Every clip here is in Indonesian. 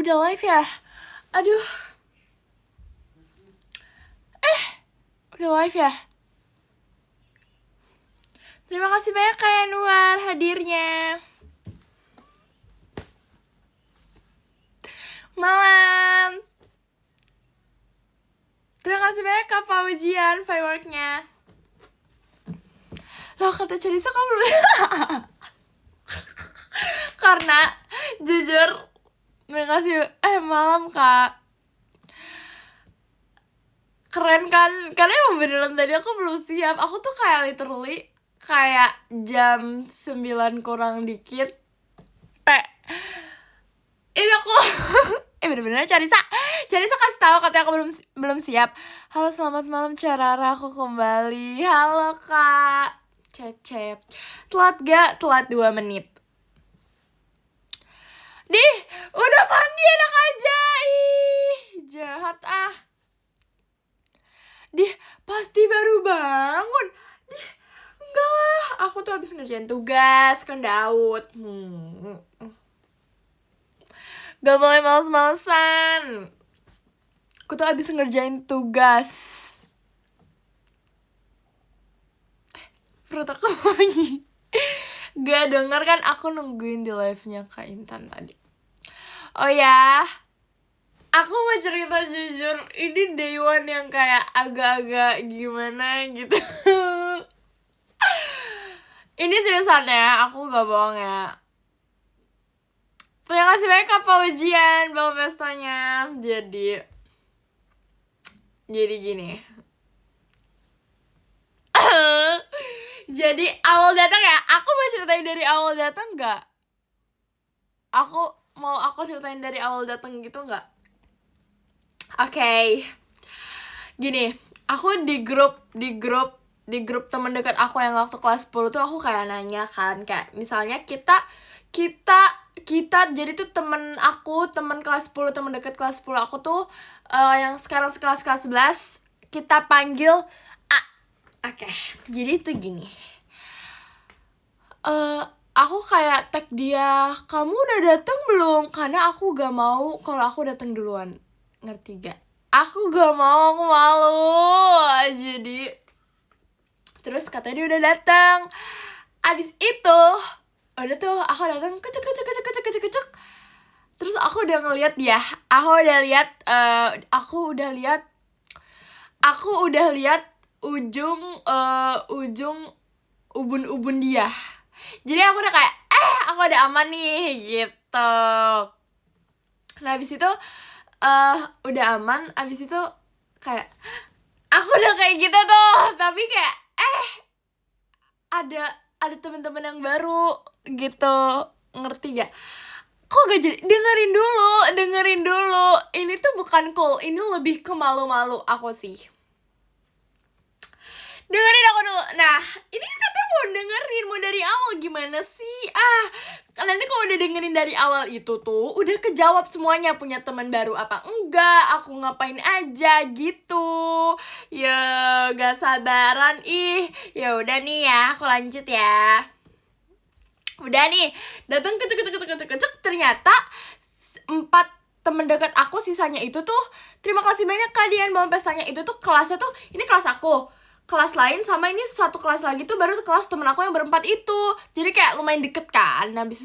Udah live ya? Aduh. Udah live ya? Terima kasih banyak Kak Yanuar hadirnya. Malam. Terima kasih banyak Kak Faujian fireworknya. Loh, kata Cerisa kamu belum. Karena jujur, terima kasih. Malam Kak. Keren kan? Karena emang beneran tadi aku belum siap. Aku tuh kayak literally kayak jam 9 kurang dikit. Ini aku bener-bener Carisa kasih tahu katanya aku belum siap. Halo, selamat malam Carara, aku kembali. Halo Kak Cecep. Telat gak? Telat 2 menit. Dih, udah mandi enak aja. Ih, jahat ah. Dih, pasti baru bangun. Dih, enggak lah, aku tuh habis ngerjain tugas kan Daud. Gak boleh males-malesan. Aku tuh abis ngerjain tugas. Perut aku bunyi. Gak denger kan aku nungguin di live-nya Kak Intan tadi. Oh ya, aku mau cerita jujur. Ini day one yang kayak agak-agak gimana gitu. Ini seriusan ya, aku gak bohong ya. Terima kasih banyak Kak Faujian bawa pestanya. Jadi gini. Jadi awal datang ya, aku mau ceritain dari awal datang gak? Aku ceritain dari awal datang gitu gak? Oke. Gini, aku di grup teman dekat aku yang waktu kelas 10 tuh aku kayak nanya kan, kayak misalnya kita jadi tuh teman kelas 10, teman dekat kelas 10 aku tuh yang sekarang sekelas kelas 11 kita panggil A. Oke. Jadi tuh gini. Aku kayak tag dia, kamu udah datang belum? Karena aku gak mau kalau aku datang duluan. Ngerti gak? Aku gak mau, aku malu. Jadi terus katanya dia udah datang. Abis itu udah tuh aku datang kecek. Terus aku udah ngeliat dia. Aku udah lihat ujung ubun dia. Jadi aku udah kayak aku udah aman nih gitu. Nah abis itu udah aman. Abis itu kayak aku udah kayak gitu tuh. Tapi kayak ada teman-teman yang baru gitu, ngerti gak? Kok gak jadi dengerin dulu. Ini tuh bukan cool, ini lebih ke malu-malu aku sih. Dengerin aku dulu. Nah, ini katanya mau dari awal, gimana sih? Nanti kalau udah dengerin dari awal itu tuh udah kejawab semuanya, punya teman baru apa enggak, aku ngapain aja gitu. Ya, gak sabaran ih. Ya udah nih ya, aku lanjut ya. Udah nih, datang kecek. Ternyata 4 temen dekat aku sisanya itu tuh, terima kasih banyak kalian bawa pestanya. Itu tuh kelasnya tuh, ini kelas aku, kelas lain sama ini satu kelas lagi tuh baru tuh kelas temen aku yang berempat itu. Jadi kayak lumayan deket kan. Nah abis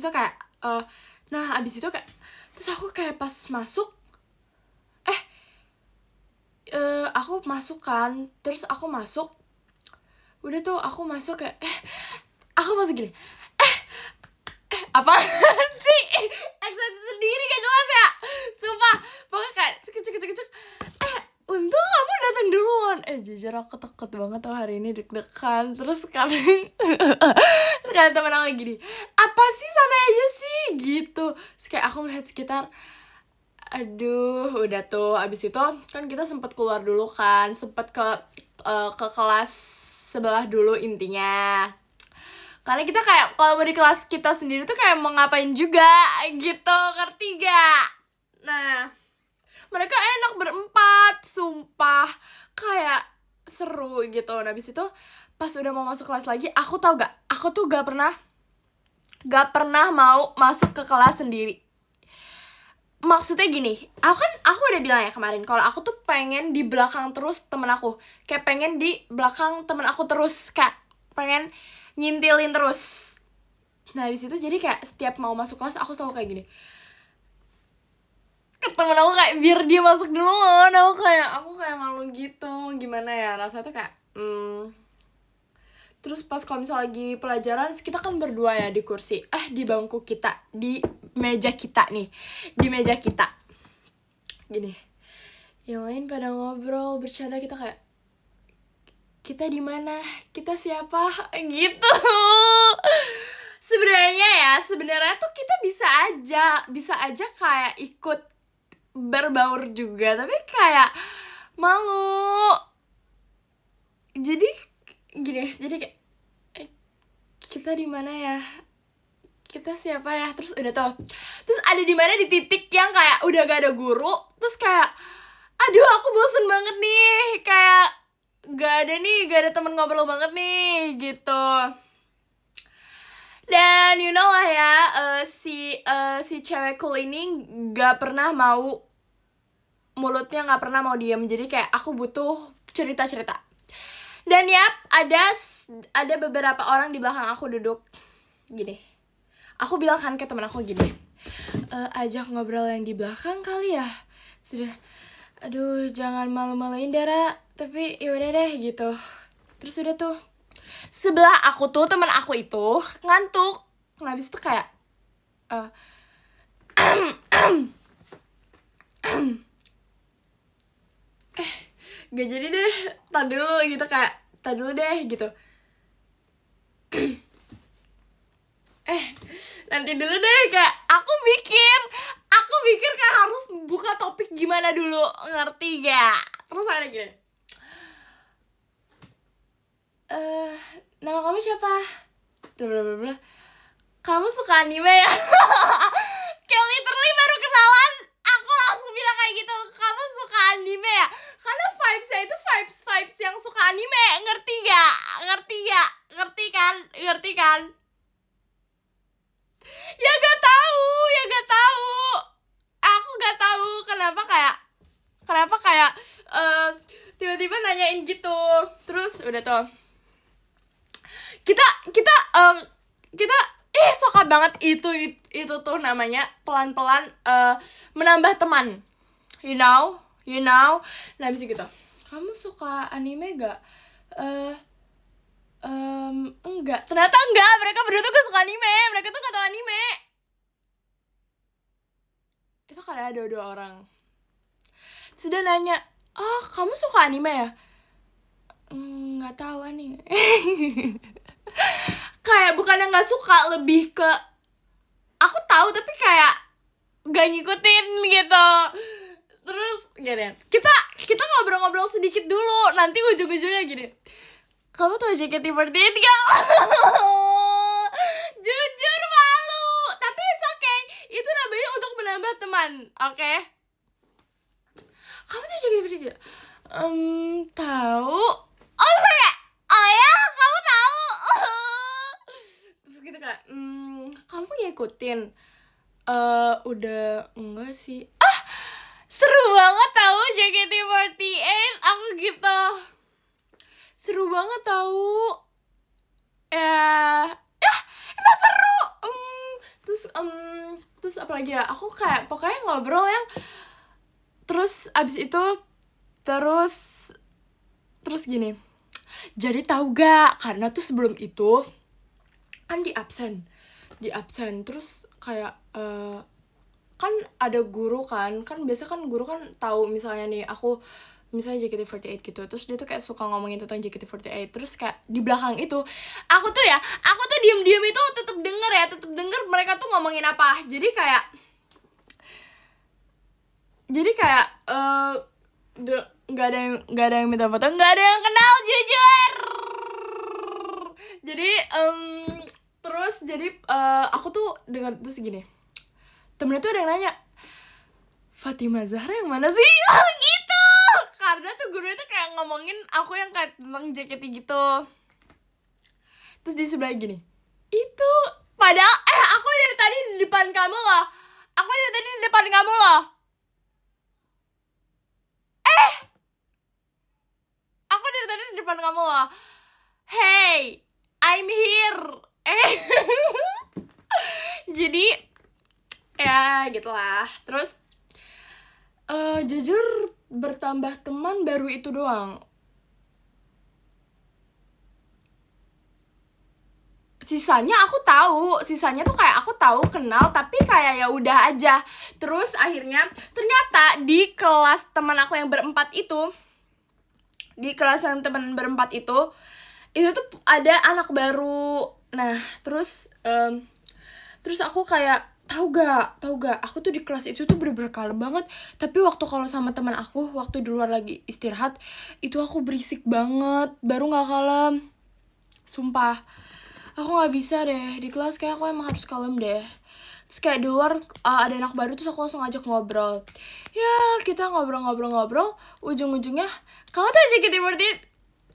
itu kayak terus aku kayak pas masuk aku masuk kan. Terus aku masuk, udah tuh aku masuk kayak aku masuk gini, apa sih? Excited sendiri gak jelas ya, sumpah. Pokoknya kayak cek. Untung kamu datang duluan. Jujur aku takut banget tuh hari ini, deg-degan. Terus sekarang temen aku gini, apa sih, santai aja sih gitu. Terus kayak aku melihat sekitar, aduh, udah tuh. Abis itu kan kita sempet keluar dulu kan, sempet ke kelas sebelah dulu intinya. Karena kita kayak kalau mau di kelas kita sendiri tuh kayak mau ngapain juga gitu, ngerti gak? Nah, mereka enak berempat, sumpah kayak seru gitu. Nah abis itu pas udah mau masuk kelas lagi, aku tau gak, aku tuh gak pernah mau masuk ke kelas sendiri. maksudnya gini, aku udah bilang ya kemarin kalau aku tuh pengen di belakang terus temen aku, kayak pengen di belakang temen aku terus, kayak pengen nyintilin terus. Nah habis itu jadi kayak setiap mau masuk kelas aku selalu kayak gini ke temen aku, kayak biar dia masuk duluan. Aku kayak malu gitu, gimana ya rasanya tuh kayak Terus pas kalau misalnya lagi pelajaran, kita kan berdua ya di kursi, di bangku kita, di meja kita nih, di meja kita gini, yang lain pada ngobrol bercanda, kita kayak kita di mana, kita siapa gitu. Sebenarnya tuh kita bisa aja kayak ikut berbaur juga, tapi kayak malu. Jadi gini, jadi kayak kita di mana ya, kita siapa ya, terus udah tau, terus ada di mana di titik yang kayak udah gak ada guru, terus kayak aduh aku bosen banget nih, kayak gak ada temen ngobrol banget nih gitu. Dan you know lah ya, si cewek cool ini gak pernah mau, mulutnya gak pernah mau diem, jadi kayak aku butuh cerita-cerita. Dan yap, ada beberapa orang di belakang aku duduk gini. Aku bilang kan ke temen aku gini, ajak ngobrol yang di belakang kali ya. Sudah, aduh jangan malu-maluin Dara, tapi yaudah deh gitu. Terus udah tuh, sebelah aku tuh temen aku itu ngantuk. Nah abis itu kayak gak jadi deh, tadi dulu gitu, kayak tadi dulu deh gitu. Nanti dulu deh, kayak aku pikir kayak harus buka topik gimana dulu, ngerti gak? Terus ada gini, nama kamu siapa? Blablabla. Kamu suka anime ya? Kayak literally baru kenalan aku langsung bilang kayak gitu, kamu suka anime ya? Karena vibes-nya itu vibes yang suka anime, ngerti gak? Ngerti kan? Ya gak tahu. Aku gak tahu kenapa kayak tiba-tiba nanyain gitu. Terus udah tuh, kita suka banget itu tuh namanya pelan-pelan menambah teman, you know. Nah abis gitu, kamu suka anime gak? Enggak, ternyata enggak, mereka berdua tuh gak suka anime, mereka tuh gak tau anime. Itu karena ada 2 orang. Sudah nanya, oh kamu suka anime ya? Nggak tahu anime. Kayak bukannya nggak suka, lebih ke aku tahu tapi kayak gak ngikutin gitu. Terus gini, kita ngobrol-ngobrol sedikit dulu, nanti ujung-ujungnya gini, kamu tau JKT48 gak? Jujur malu, tapi it's okay, itu namanya untuk menambah teman, oke? Kamu tau JKT48 gak? Tahu. Oh ya, kamu tahu. Terus gitu kayak, kamu ngikutin? Udah enggak sih. Seru banget tahu JKT48, aku gitu. Seru banget tahu. Emang seru. Terus apa lagi ya? Aku kayak pokoknya ngobrol yang terus abis itu terus gini. Jadi tahu gak? Karena tuh sebelum itu kan di absen. Terus kayak kan ada guru kan biasa kan guru kan tahu misalnya nih aku misalnya JKT48 gitu, terus dia tuh kayak suka ngomongin tentang JKT48, terus kayak di belakang itu aku tuh diem itu tetep denger mereka tuh ngomongin apa. Jadi kayak nggak ada yang minta foto, nggak ada yang kenal, jujur. Jadi aku tuh dengar terus gini, temennya tuh ada yang nanya, Fatima Zahra yang mana sih? Gitu. Karena tuh gurunya tuh kayak ngomongin aku yang kayak tentang JKT gitu. Terus di sebelah gini, itu padahal aku dari tadi di depan kamu loh. Aku dari tadi di depan kamu loh. Aku dari tadi di depan kamu loh. Hey, I'm here. Jadi ya gitulah. Terus jujur bertambah teman baru itu doang. Sisanya tuh kayak aku tahu kenal tapi kayak ya udah aja. Terus akhirnya ternyata di kelas teman aku yang berempat itu, itu tuh ada anak baru. Nah terus aku kayak tahu gak aku tuh di kelas itu tuh bener-bener kalem banget, tapi waktu kalau sama teman aku waktu di luar lagi istirahat itu aku berisik banget, baru nggak kalem. Sumpah aku nggak bisa deh di kelas, kayak aku emang harus kalem deh. Terus kayak di luar ada anak baru, terus aku langsung ngajak ngobrol. Ya kita ngobrol, ujung-ujungnya kamu tuh JKT48.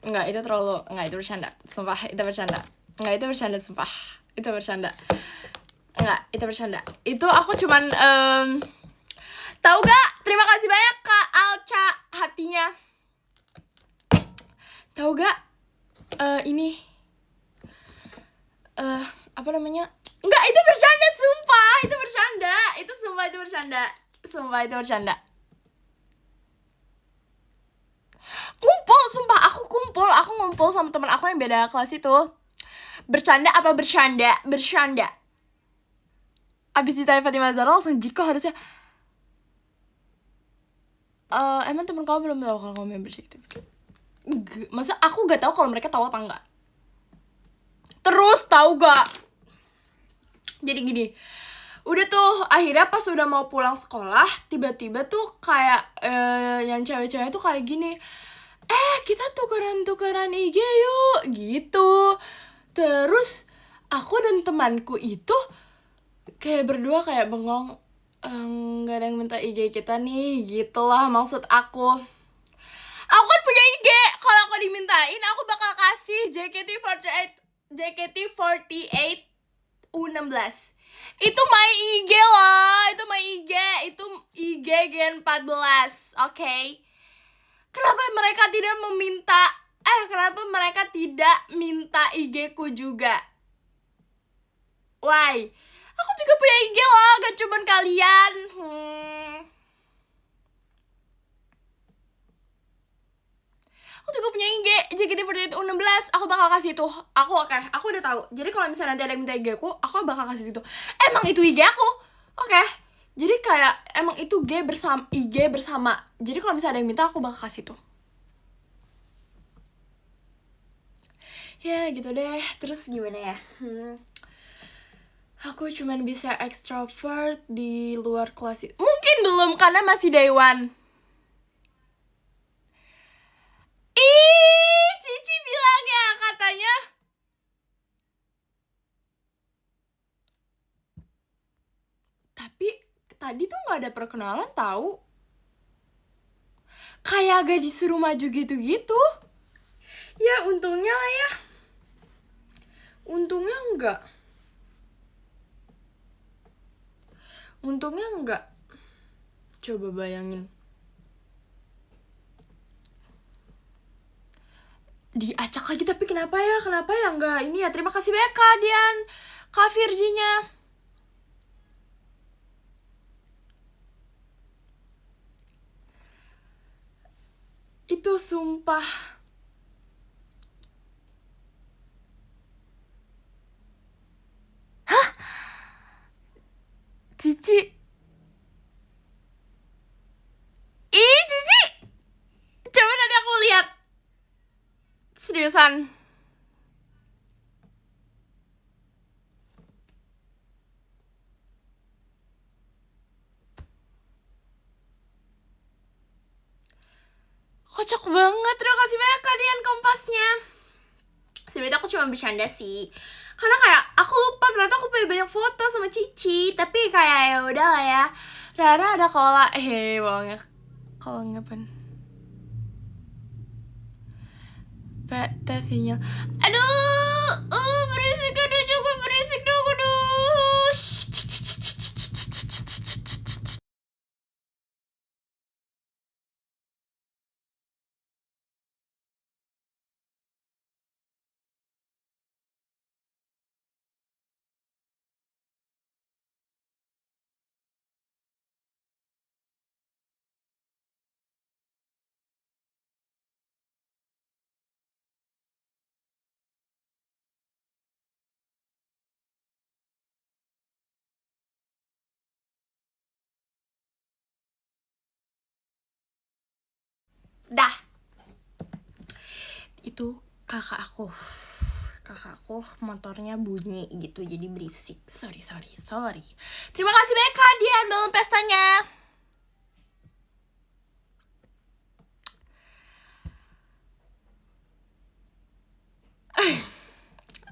Enggak, itu terlalu, enggak, itu bercanda. Sumpah, itu bercanda. Enggak, itu bercanda, sumpah. Itu bercanda. Enggak, itu bercanda. Itu aku cuman tahu gak? Terima kasih banyak Kak Alca hatinya. Tahu gak? Ini apa namanya? Enggak, itu bercanda, sumpah. Itu bercanda. Itu sumpah itu bercanda. Sumpah itu bercanda. Sumpah aku ngumpul sama teman aku yang beda kelas itu. Bercanda apa bercanda? Bercanda. Abis ditanya Fatima Zahra langsung Jiko harusnya. Emang temen kamu belum tahu kalau kamu membership itu? Masa aku gak tahu kalau mereka tahu apa enggak? Terus tahu gak? Jadi gini, udah tuh akhirnya pas udah mau pulang sekolah, tiba-tiba tuh kayak yang cewek-cewek tuh kayak gini, kita tukeran IG yuk gitu. Terus aku dan temanku itu kayak berdua kayak bengong, nggak ada yang minta IG kita nih, gitulah maksud aku. Aku kan punya IG, kalau aku dimintain aku bakal kasih JKT48 U16. Itu my IG loh, itu my IG, itu IG Gen 14, oke? Kenapa mereka tidak minta IG-ku juga? Why? Aku juga punya IG loh, gak cuman kalian. Aku juga punya IG JKT48 U16. Aku bakal kasih itu. Aku udah tahu. Jadi kalau misalnya nanti ada yang minta IG aku bakal kasih itu. Emang itu IG aku. Oke. Jadi kayak emang itu IG bersama. Jadi kalau misalnya ada yang minta aku bakal kasih itu. Ya gitu deh. Terus gimana ya? Aku cuman bisa extrovert di luar kelas itu. Mungkin belum karena masih day one. Cici bilang ya katanya. Tapi tadi tuh gak ada perkenalan tahu. Kayak agak disuruh maju gitu-gitu. Ya untungnya lah ya. Untungnya enggak. Coba bayangin. Diacak lagi, tapi kenapa ya enggak ini ya. Terima kasih banyak Kak Dian, Kak Virginya. Itu sumpah. Hah? Cici. Cici. Coba nanti aku lihat. Seriusan. Kocak banget. Terima kasih banyak kalian kompasnya. Sebenarnya aku cuma bercanda sih. Karena kayak aku lupa ternyata aku punya banyak foto sama Cici. Tapi kayak ya udah lah ya. Rara ada cola. Bawangnya kalau ngapain? Tes sinyal. Aduh, berisik, aduh cukup berisik dong, aduh. Dah. Itu kakak aku motornya bunyi gitu, jadi berisik. Sorry. Terima kasih banyak hadiah dalam pestanya.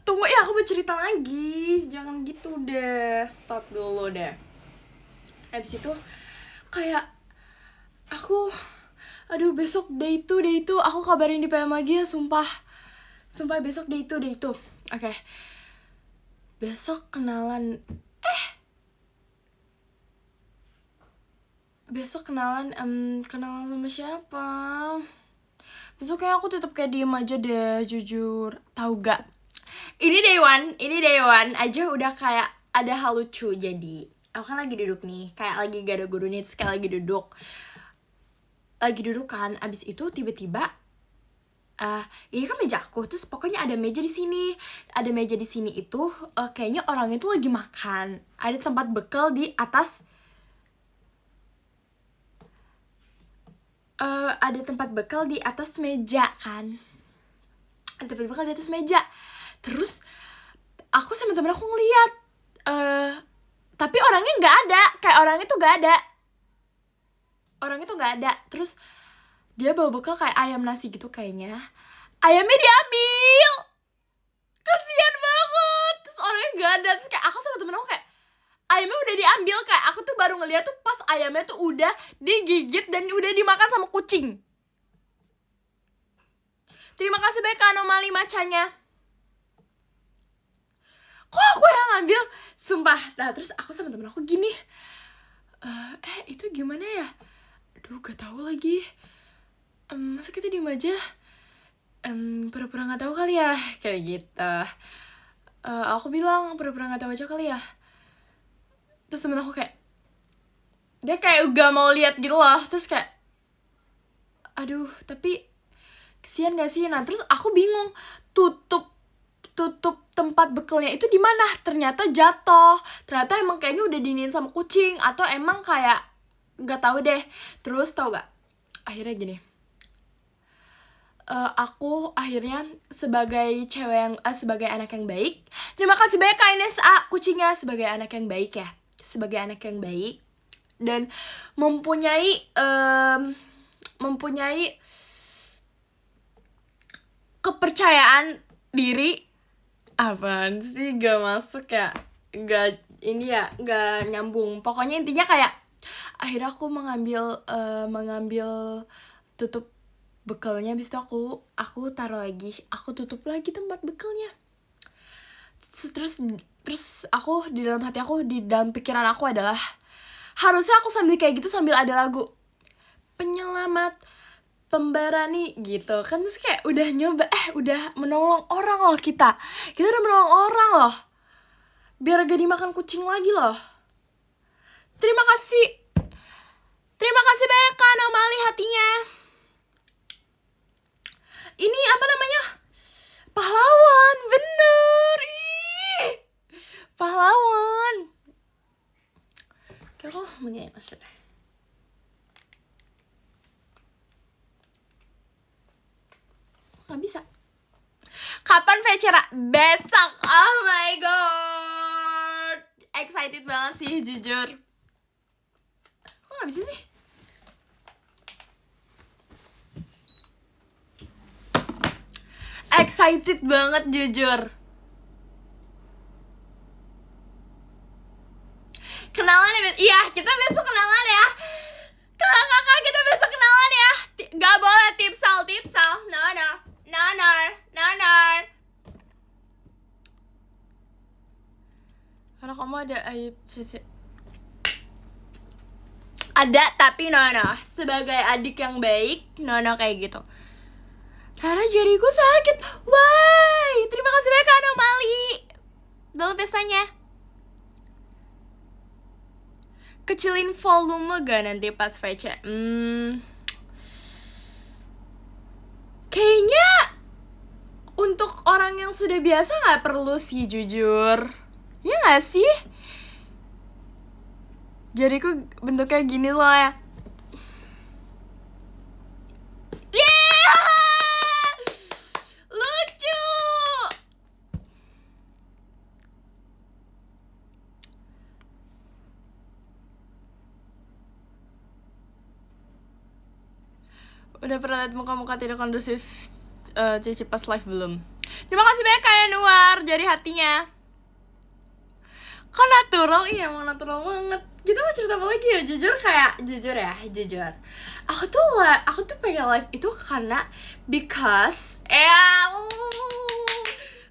Tunggu ya, aku mau cerita lagi. Jangan gitu deh, stop dulu deh. Abis itu kayak aku, aduh besok day itu aku kabarin di PM lagi ya, sumpah besok day itu. Oke. Besok kenalan kenalan sama siapa? Besok kayak aku tetap kayak diem aja deh, jujur. Tahu gak? Ini day one aja udah kayak ada hal lucu. Jadi aku kan lagi duduk nih, kayak lagi gak ada guru nih, terus kayak lagi duduk kan. Abis itu tiba-tiba ini kan meja aku, terus pokoknya ada meja di sini itu kayaknya orang itu lagi makan. Ada tempat bekal di atas meja kan. Terus aku sama temen aku ngeliat, tapi orangnya nggak ada, kayak orangnya tuh nggak ada. Terus dia bawa bekal kayak ayam nasi gitu kayaknya. Ayamnya diambil, kasian banget. Terus orangnya nggak ada. Terus kayak aku sama temen aku kayak, ayamnya udah diambil. Kayak aku tuh baru ngeliat tuh pas ayamnya tuh udah digigit dan udah dimakan sama kucing. Terima kasih banyak anomali macanya. Kok aku yang ngambil? Sumpah. Nah terus aku sama temen aku gini, itu gimana ya? Aduh gak tahu lagi. Masa kita diem aja? Pura-pura gak tahu kali ya? Kayak gitu. Aku bilang pura-pura gak tahu aja kali ya. Terus temen aku kayak, dia kayak gak mau lihat gitu loh. Terus kayak, aduh tapi kesian gak sih? Nah terus aku bingung, tutup tempat bekalnya itu di mana? Ternyata jatuh. Ternyata emang kayaknya udah diniin sama kucing, atau emang kayak gak tahu deh. Terus tau gak? Akhirnya gini, aku akhirnya sebagai sebagai anak yang baik. Terima kasih banyak Kak NSA kucingnya, sebagai anak yang baik ya. Sebagai anak yang baik dan mempunyai kepercayaan diri. Apaan sih, gak masuk ya, gak ini ya, gak nyambung. Pokoknya intinya kayak akhirnya aku mengambil tutup bekalnya. Habis itu aku taruh lagi, aku tutup lagi tempat bekalnya. Terus aku di dalam hati aku, di dalam pikiran aku adalah, harusnya aku sambil kayak gitu sambil ada lagu penyelamat pemberani gitu kan. Terus kayak udah nyoba, udah menolong orang loh, kita udah menolong orang loh, biar gak dimakan kucing lagi loh. Terima kasih banyak Kak Anomali hatinya. Ini apa namanya, pahlawan, bener. Ih, pahlawan. Kayak aku menyanyi maksudnya. Gak bisa. Kapan Vecera? Besok. Oh my god, excited banget sih jujur. Kok gak bisa sih? Excited banget jujur. Kenalan ya? Iya, kita besok kenalan ya. Kakak, kita besok kenalan ya. Gak boleh tipsal. No. Karena kamu ada aib cici. Ada, tapi no. Sebagai adik yang baik, no kayak gitu. Rara, jariku sakit. Why? Terima kasih banyak Kak Anomali dalam pestanya. Kecilin volume gak nanti pas VC? Kayaknya untuk orang yang sudah biasa gak perlu sih jujur. Ya gak sih? Jariku bentuknya gini loh ya. Udah pernah lihat muka-muka tidak kondusif Cici pas live belum? Terima kasih banyak Kak Yanuar, jadi hatinya. Kok natural? Iya emang natural banget. Kita mau cerita apa lagi ya? Jujur. Aku tuh pengen live itu karena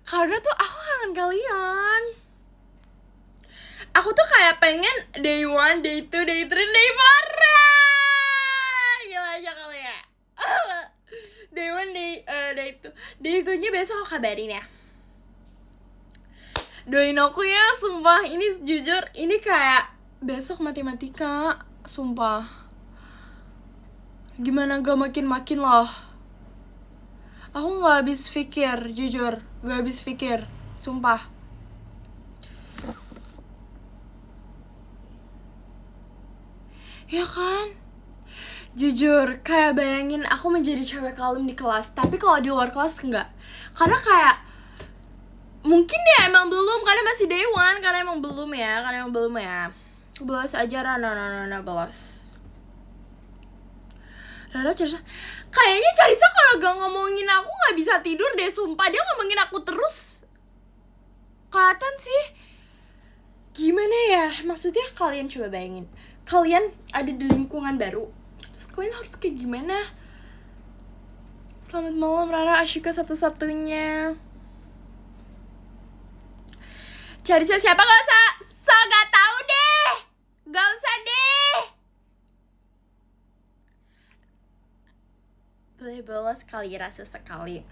karena tuh aku kangen kalian. Aku tuh kayak pengen day 1, day 2, day 3, day 4. Gila aja kali ya. Day 1, day 2. Day 2-nya besok aku kabarin ya. Doain aku ya, sumpah. Ini jujur, ini kayak besok matematika, sumpah. Gimana gak makin-makin loh. Aku gak habis pikir, jujur. Gak habis pikir, sumpah. Ya kan? Jujur, kayak bayangin aku menjadi cewek kalem di kelas, tapi kalau di luar kelas enggak. Karena kayak mungkin ya emang belum, karena masih day 1, karena emang belum ya. Belas aja Rana belas. Rana Carissa, kayaknya Carissa kalau gak ngomongin aku gak bisa tidur deh, sumpah. Dia ngomongin aku terus. Kelihatan sih. Gimana ya, maksudnya kalian coba bayangin, kalian ada di lingkungan baru, terus kalian harus kayak gimana? Selamat malam Rara Asyika satu-satunya. Carissa siapa? Gak tahu deh. Gak usah deh. Boleh bolos sekali, rasa sekali.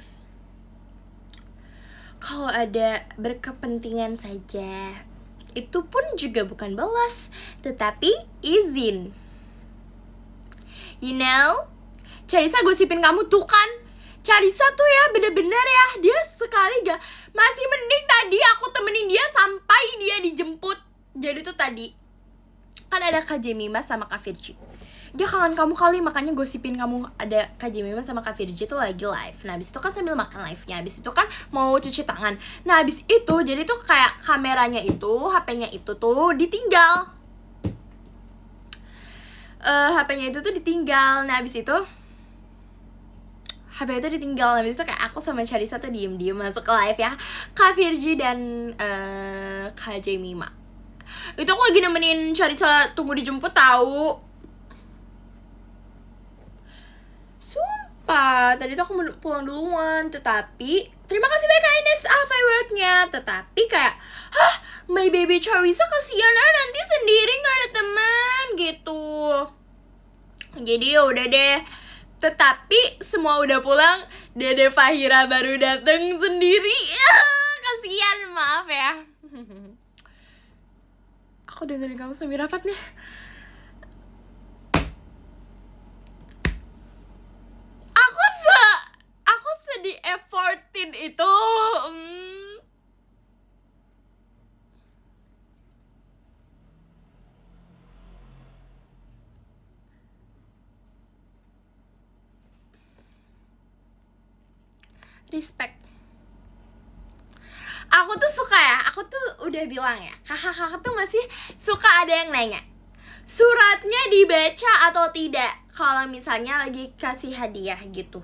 Kalau ada berkepentingan saja. Itu pun juga bukan bolos, tetapi izin. You know? Carissa gosipin kamu tuh kan. Carissa tuh ya bener-bener ya, dia sekali gak. Masih mending tadi aku temenin dia sampai dia dijemput. Jadi tuh tadi kan ada Kak Jemima sama Kak Virgi. Dia kangen kamu kali, makanya gosipin kamu ada Kak Jemima sama Kak Virgi tuh lagi live. Nah abis itu kan sambil makan live-nya, abis itu kan mau cuci tangan. Nah abis itu jadi tuh kayak kameranya itu, HP-nya itu tuh ditinggal. HP-nya itu tuh ditinggal. Nah abis itu HP itu ditinggal. Nah abis itu kayak aku sama Carissa tuh diem-diem masuk ke live ya Kak Virgi dan Kak Jemima. Itu aku lagi nemenin Carissa tunggu dijemput tahu. Sumpah, tadi tuh aku mau pulang duluan. Tetapi, terima kasih banyak Kak Ines fireworknya. Tetapi kayak, my baby Carissa kasihan nanti sendiri gak ada teman gitu. Jadi yaudah deh. Tetapi semua udah pulang, Dede Fahira baru dateng sendiri. Kasihan, maaf ya. Aku dengerin kamu sambil rapat nih. Aku sedih effortin itu. Respect. Aku tuh suka ya, aku tuh udah bilang ya, kakak-kakak tuh masih suka ada yang nanya suratnya dibaca atau tidak kalau misalnya lagi kasih hadiah gitu.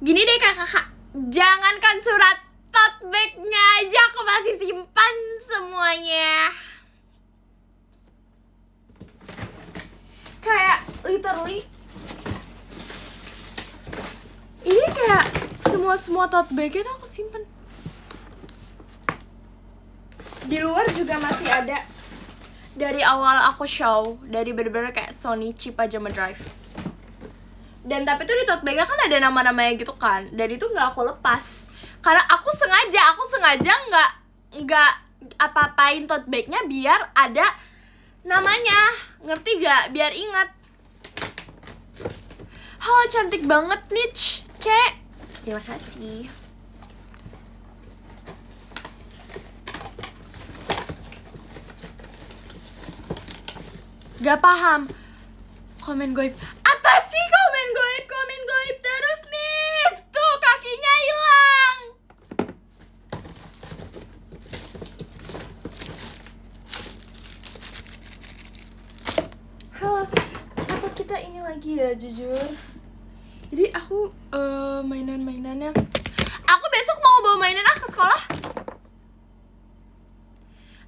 Gini deh kakak, jangankan surat, tote bag-nya aja aku masih simpan semuanya. Kayak literally ini kayak semua tote bag-nya tuh aku simpen. Di luar juga masih ada. Dari awal aku show, dari bener-bener kayak Sony Pajama Drive. Dan tapi tuh di tote bag-nya kan ada nama-namanya gitu kan. Dan itu gak aku lepas. Karena aku sengaja nggak apa-apain tote bag-nya biar ada namanya. Ngerti gak? Biar ingat. Halo, cantik banget nih, Cek. Terima kasih. Gak paham. Komen goib. Apa sih komen goib terus nih? Tuh kakinya hilang. Halo, apa kita ini lagi ya jujur? Jadi aku mainan-mainannya, aku besok mau bawa mainan ke sekolah.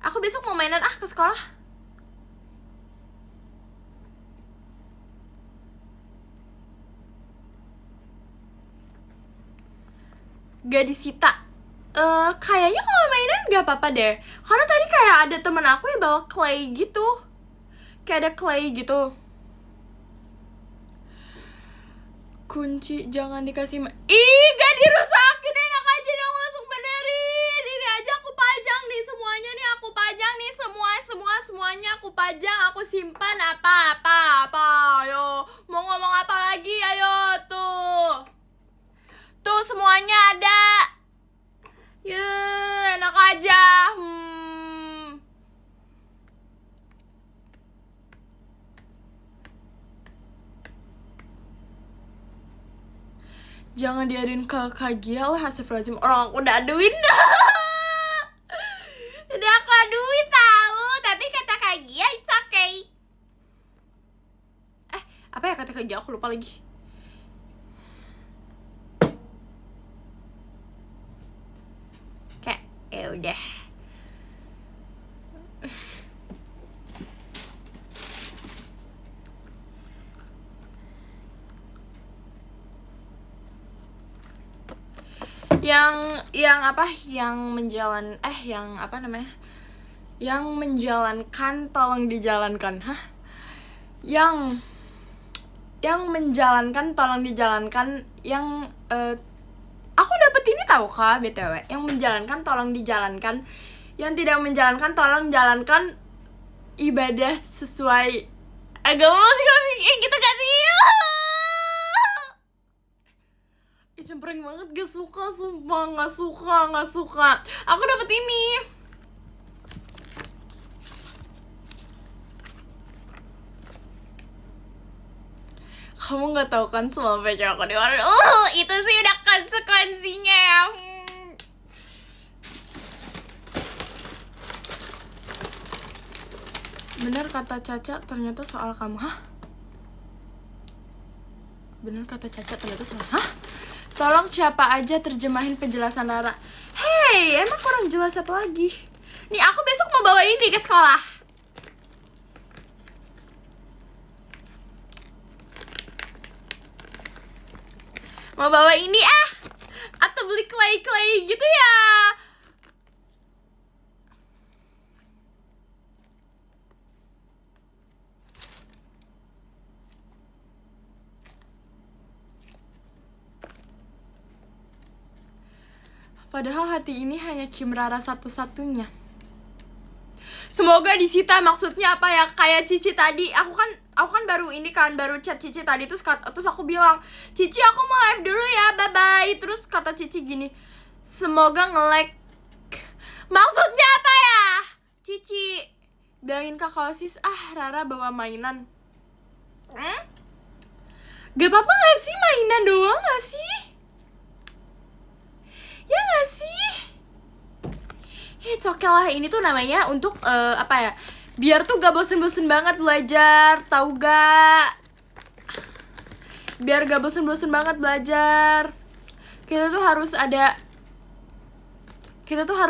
Aku besok mau mainan ke sekolah. Gak disita. Kayaknya kalau mainan gak apa-apa deh. Karena tadi kayak ada temen aku yang bawa clay gitu. Kayak ada clay gitu. Kunci jangan dikasih ih, gak dirusakin, enak aja dong, langsung benerin. Ini aja aku pajang nih, semuanya nih aku pajang nih, semuanya aku pajang, aku simpan. Apa, ayo. Mau ngomong apa lagi, ayo, tuh. Tuh, semuanya ada. Enak aja. Jangan diaduin ke Kak Gia lah, astagfirullahaladzim. Orang aku udah aduin. Udah aku aduin tahu, tapi kata Kak Gia it's okay. Apa ya kata Kak Gia? Aku lupa lagi. Kayak ya udah. yang apa, yang menjalankan tolong dijalankan. Yang menjalankan tolong dijalankan. Yang aku dapet ini tahu Kak, BTW. Yang menjalankan tolong dijalankan. Yang tidak menjalankan tolong jalankan ibadah sesuai agama masing-masing. Gitu gak sih? Cempreng banget, gak suka, sumpah gak suka. Aku dapet ini. Kamu gak tahu kan semua pacar aku di warung. Itu sih udah konsekuensinya ya. Bener kata Caca, ternyata soal kamu. Bener kata Caca, ternyata soal Tolong siapa aja terjemahin penjelasan Rara. Hey, emang kurang jelas apa lagi? Nih, aku besok mau bawa ini ke sekolah. Mau bawa ini atau beli clay gitu ya. Padahal hati ini hanya Kim Rara satu-satunya. Semoga disita, maksudnya apa ya? Kayak Cici tadi, aku kan baru chat Cici tadi, terus aku bilang, Cici aku mau live dulu ya, bye-bye. Terus kata Cici gini, semoga nge-like. Maksudnya apa ya? Cici bilangin Kakak Osis, Rara bawa mainan. Gak apa-apa gak sih, mainan doang gak sih? Ya gak sih? It's okay lah, ini tuh namanya untuk apa ya? Biar tuh gak bosen-bosen banget belajar, tahu gak? Biar gak bosen-bosen banget belajar. Kita tuh harus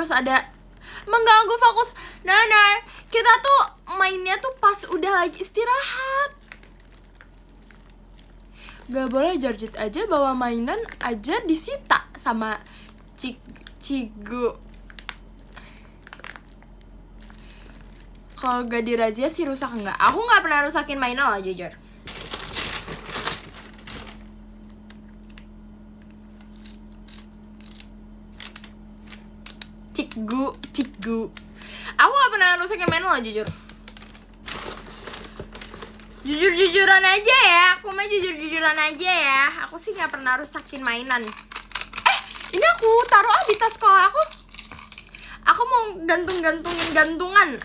ada mengganggu fokus. Nah, kita tuh mainnya tuh pas udah lagi istirahat. Gak boleh Jarjit aja bawa mainan aja disita sama Cigu. Kalau gak dirazia sih rusak enggak? Aku gak pernah rusakin mainan lah jujur. Cigu. Aku gak pernah rusakin mainan lah jujur. Jujur-jujuran aja ya. Aku mah jujur-jujuran aja ya. Aku sih gak pernah rusakin mainan. Ini aku taruh di tas sekolah aku. Aku mau gantungin gantungan.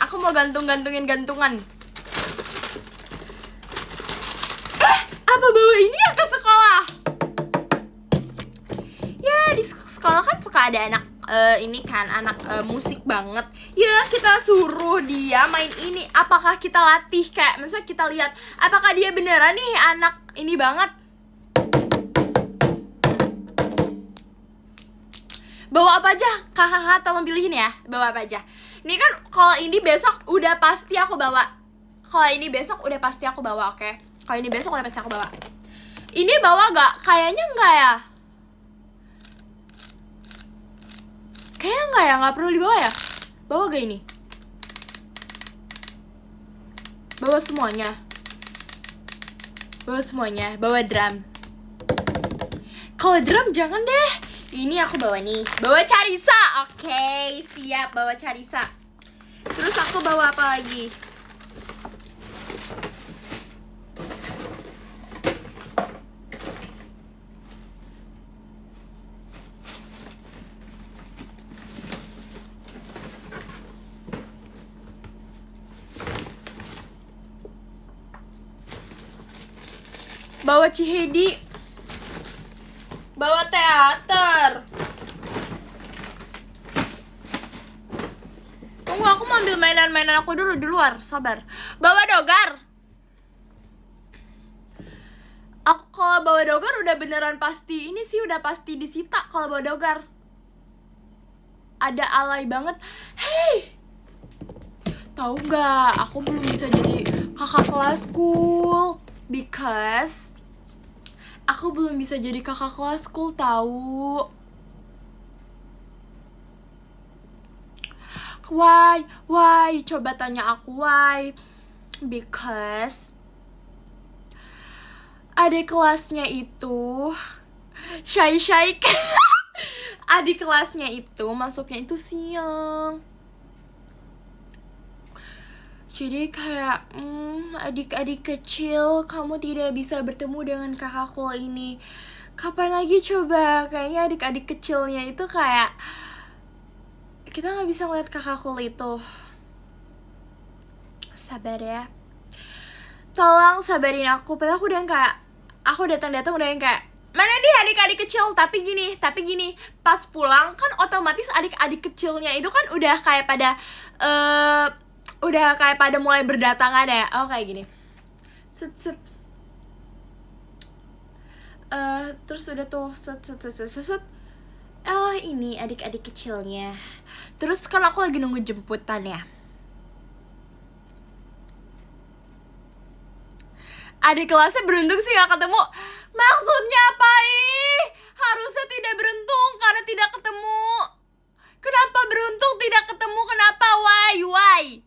Apa bawa ini ya ke sekolah? Ya di sekolah kan suka ada anak ini kan anak musik banget. Ya kita suruh dia main ini. Apakah kita latih kayak misalnya kita lihat apakah dia beneran nih anak ini banget? Bawa apa aja? Kakak tolong pilihin ya. Bawa apa aja? Ini kan kalau ini besok udah pasti aku bawa. Kalau ini besok udah pasti aku bawa, oke? Kalau ini besok udah pasti aku bawa. Ini bawa gak? Kayaknya enggak ya. Kayaknya enggak ya, nggak perlu dibawa ya. Bawa gak ini? Bawa semuanya. Bawa semuanya. Bawa drum. Kalau drum jangan deh. Ini aku bawa nih. Bawa Carissa. Oke, siap bawa Carissa. Terus aku bawa apa lagi? Bawa Cihedi. Bawa teater. Tunggu, aku mau ambil mainan-mainan aku dulu di luar. Sabar. Bawa Dogar. Aku kalau bawa Dogar udah beneran pasti. Ini sih udah pasti disita kalau bawa Dogar. Ada alay banget. Hey, tahu nggak? Aku belum bisa jadi kakak kelasku because aku belum bisa jadi kakak kelasku, tahu? Why? Coba tanya aku why? Because adik kelasnya itu shy. Adik kelasnya itu masuknya itu siang. Jadi kayak adik-adik kecil, kamu tidak bisa bertemu dengan kakakku ini. Kapan lagi coba? Kayaknya adik-adik kecilnya itu kayak kita nggak bisa ngeliat kakakku itu. Sabar ya. Tolong sabarin aku. Padahal aku udah yang kayak, aku datang-datang udah yang kayak, mana nih adik-adik kecil? Tapi gini, pas pulang kan otomatis adik-adik kecilnya itu kan udah kayak pada mulai berdatangan ya. Oh kayak gini. Set. Terus udah tuh set. Oh ini adik-adik kecilnya. Terus kan aku lagi nunggu jemputan ya. Adik kelasnya beruntung sih gak ketemu. Maksudnya apa ih? Harusnya tidak beruntung karena tidak ketemu. Kenapa beruntung tidak ketemu? Kenapa? Why?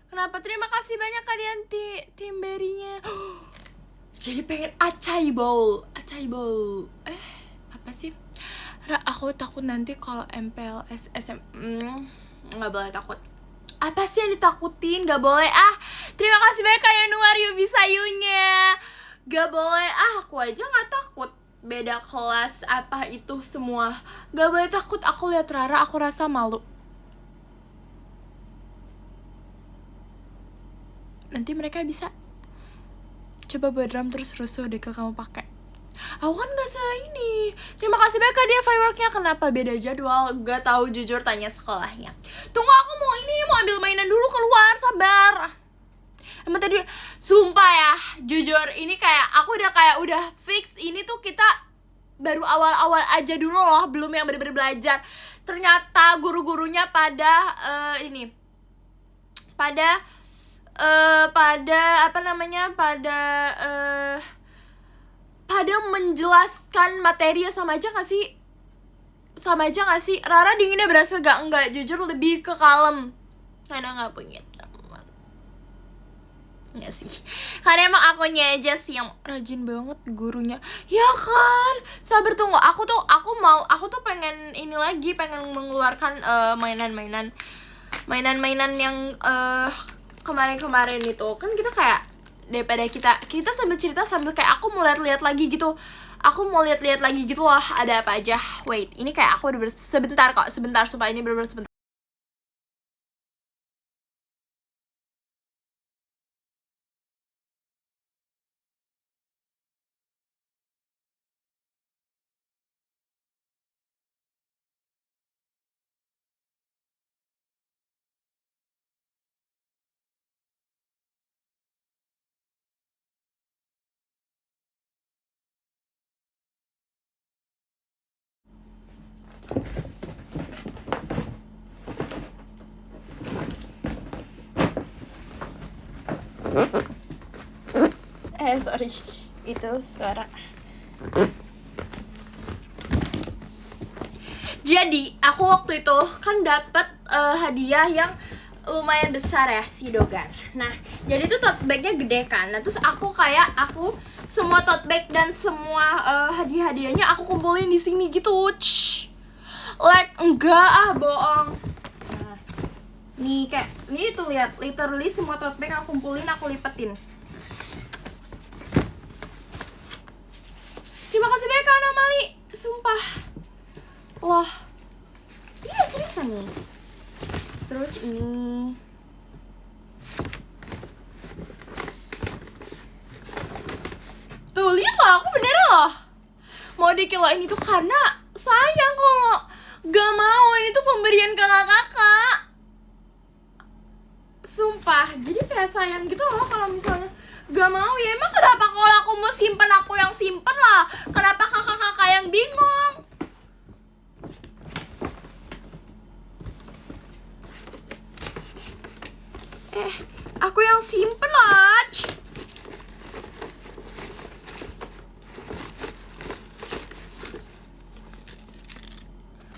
Kenapa? Terima kasih banyak kalian tim berinya. Jadi pengen acai bowl. Apa sih? Aku takut nanti kalau MPLS SM nggak boleh takut. Apa sih yang ditakutin? Gak boleh Terima kasih banyak Kak Yanuar bisa yunya. Gak boleh aku aja gak takut. Beda kelas apa itu semua. Gak boleh takut. Aku lihat Rara aku rasa malu. Nanti mereka bisa coba buat drum terus rusuh deh kalau kamu pakai. Aku kan gak ini. Terima kasih banyak Kak dia fireworknya. Kenapa beda jadwal? Gak tahu jujur, tanya sekolahnya. Tunggu aku mau ambil mainan dulu keluar. Sabar. Emang tadi sumpah ya, jujur ini kayak aku udah fix ini tuh kita baru awal-awal aja dulu loh, belum yang bener-bener belajar. Ternyata guru-gurunya pada pada menjelaskan materi sama aja gak sih? Rara dinginnya berasa enggak, jujur lebih ke kalem karena gak punya teman. Enggak sih, karena emang akunya aja sih yang rajin banget gurunya. Ya kan, sabar tunggu, aku tuh pengen ini lagi, pengen mengeluarkan mainan-mainan yang kemarin itu. Kan kita kayak daripada kita sambil cerita sambil kayak aku mau lihat-lihat lagi gitu. Lah ada apa aja. Wait, ini kayak aku udah sebentar supaya ini bener-bener sebentar. Sorry, itu suara. Jadi aku waktu itu kan dapat hadiah yang lumayan besar ya, si Dogar. Nah, jadi tuh tote bagnya gede kan. Nah, terus aku semua tote bag dan semua hadiah-hadiahnya aku kumpulin di sini gitu. Like enggak bohong. Nah, nih kayak nih tuh lihat, literally semua tote bag aku kumpulin, aku lipetin. Terima kasih banyak Kak Namali, sumpah. Wah, iya seriusan nih. Terus ini tuh, lihat loh, aku bener loh mau dikiloin itu karena sayang kalau gak mau. Ini tuh pemberian kakak-kakak, sumpah. Jadi kayak sayang gitu loh kalau misalnya gak mau. Ya emang kenapa kalau aku mau simpen, aku yang simpen lah. Kenapa kakak-kakak yang bingung? Aku yang simpen lah.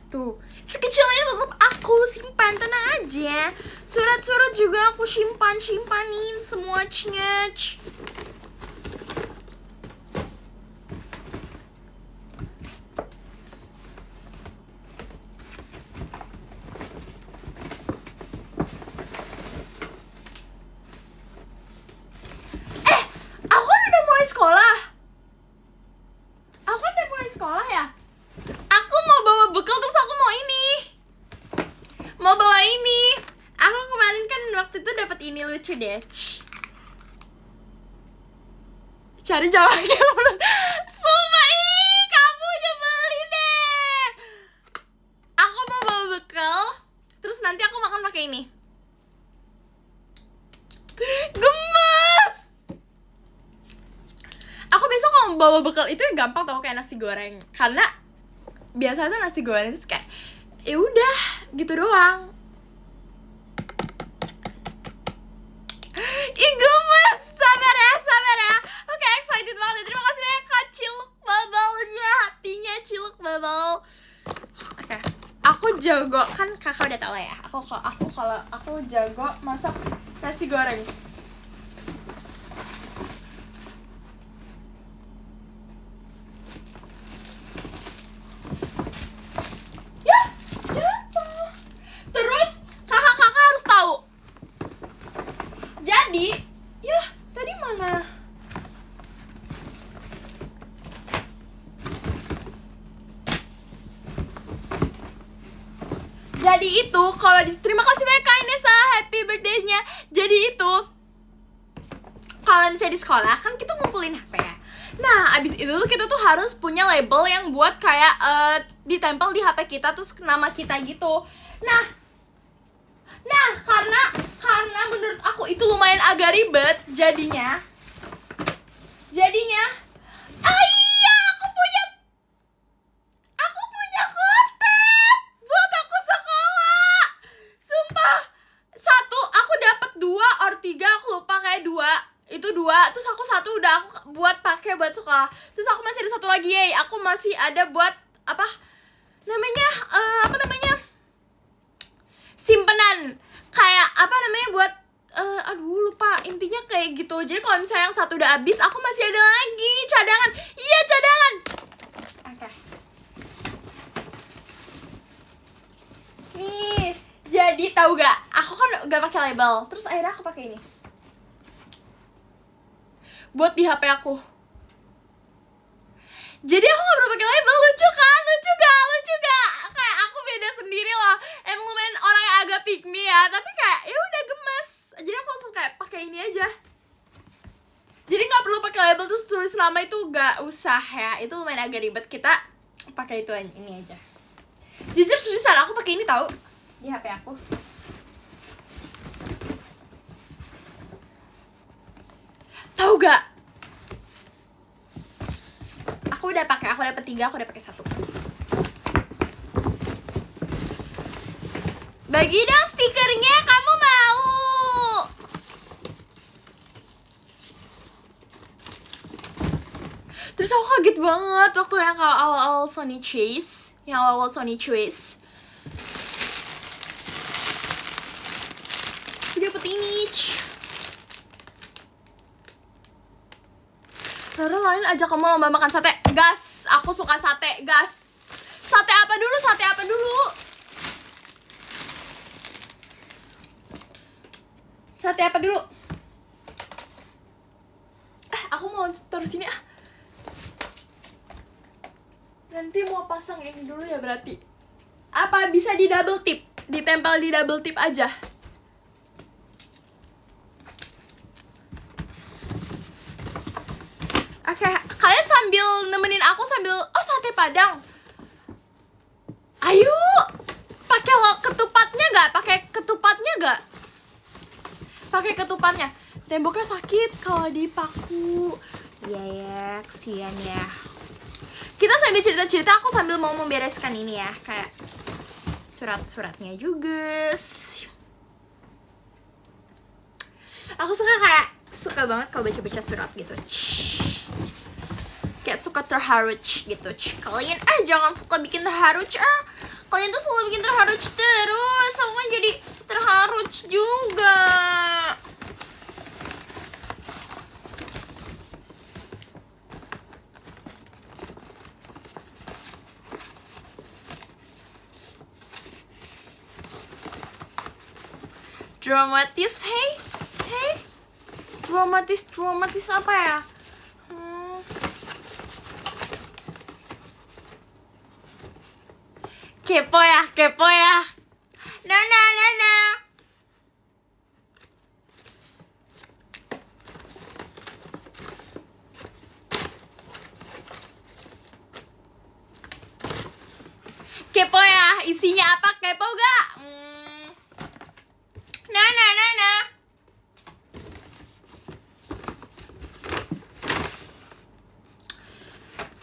Tuh, sekecil ini tetap aku simpan, tenang aja. Surat-surat juga aku simpanin semuanya. Aku kan udah mulai sekolah. Ya. Aku mau bawa bekal, terus aku mau bawa ini. Aku kemarin kan waktu itu dapat ini, lucu deh. Cari jawabannya belum. Sumpah, kamu nyebelin deh. Aku mau bawa bekal, terus nanti aku makan pakai ini. Gemes. Aku besok kalau bawa bekal itu yang gampang tau, kayak nasi goreng. Karena biasanya tuh nasi goreng itu kayak ya udah gitu doang. Ih gemes, sabar ya. Oke, excited banget. Terima kasih banyak Kak Ciluk Babalnya, hatinya Ciluk Babal. Oke, aku jago, kan kakak udah tau ya. Aku jago masak nasi goreng. Terus kakak-kakak harus tahu. Jadi, tadi mana? Jadi itu kalau terima kasih banyak Kak Inesa, happy birthday-nya. Jadi itu kalau misalnya di sekolah kan kita ngumpulin HP ya. Nah, abis itu tuh kita tuh harus punya label yang buat kayak ditempel di HP kita, terus nama kita gitu. Nah, karena menurut aku itu lumayan agak ribet, jadinya iya, aku punya kortet buat aku sekolah. Sumpah, satu aku dapat 2 or 3, aku lupa, kayak 2. Itu 2, terus aku satu udah aku buat pakai buat sekolah. Terus aku masih ada satu lagi, aku masih ada buat apa namanya simpenan, kayak buat aduh lupa, intinya kayak gitu. Jadi kalau misalnya yang satu udah habis, aku masih ada lagi cadangan. Iya, cadangan. Oke. Nih, jadi tahu gak? Aku kan gak pakai label, terus akhirnya aku pakai ini buat di HP aku. Jadi aku gak perlu pakai label. Lucu kan? Lucu gak? Kayak aku beda sendiri loh. Emang lumayan orang yang agak pick me ya, tapi kayak ya udah gemes. Jadi aku langsung kayak pakai ini aja. Jadi nggak perlu pakai label terus tulis nama, itu gak usah ya. Itu lumayan agak ribet. Kita pakai itu ini aja. Jujur seriusan aku pakai ini tahu di HP aku. Tahu gak? Aku udah pakai 3, aku udah pakai 1. Bagi dong stikernya, kamu mau? Terus aku kaget banget waktu yang kalau awal-awal Sony Chase, dia dapet ini. Lalu lain ajak kamu lomba makan sate. Gas, aku suka sate, gas. Sate apa dulu? Aku mau terus ini ah. Nanti mau pasang ini dulu ya berarti. Apa bisa di double tip? Ditempel di double tip aja. Oke, kalian sambil nemenin aku sambil sate Padang. Ayo. Pakai ketupatnya enggak? Pakai ketupatnya. Temboknya sakit kalau dipaku. Ya, kesian ya. Kita sambil cerita-cerita, aku sambil mau membereskan ini ya, kayak surat-suratnya juga. Aku suka banget kalau baca-baca surat gitu. Kayak suka terharu gitu. Kalian jangan suka bikin terharu. Kalian tuh selalu bikin terharu terus. Aku kan jadi terharu juga. Dramatis, hey. Dramatis apa ya? Kepo ya. Nana. Kepo ya, isinya apa? Kepo gak? Nana.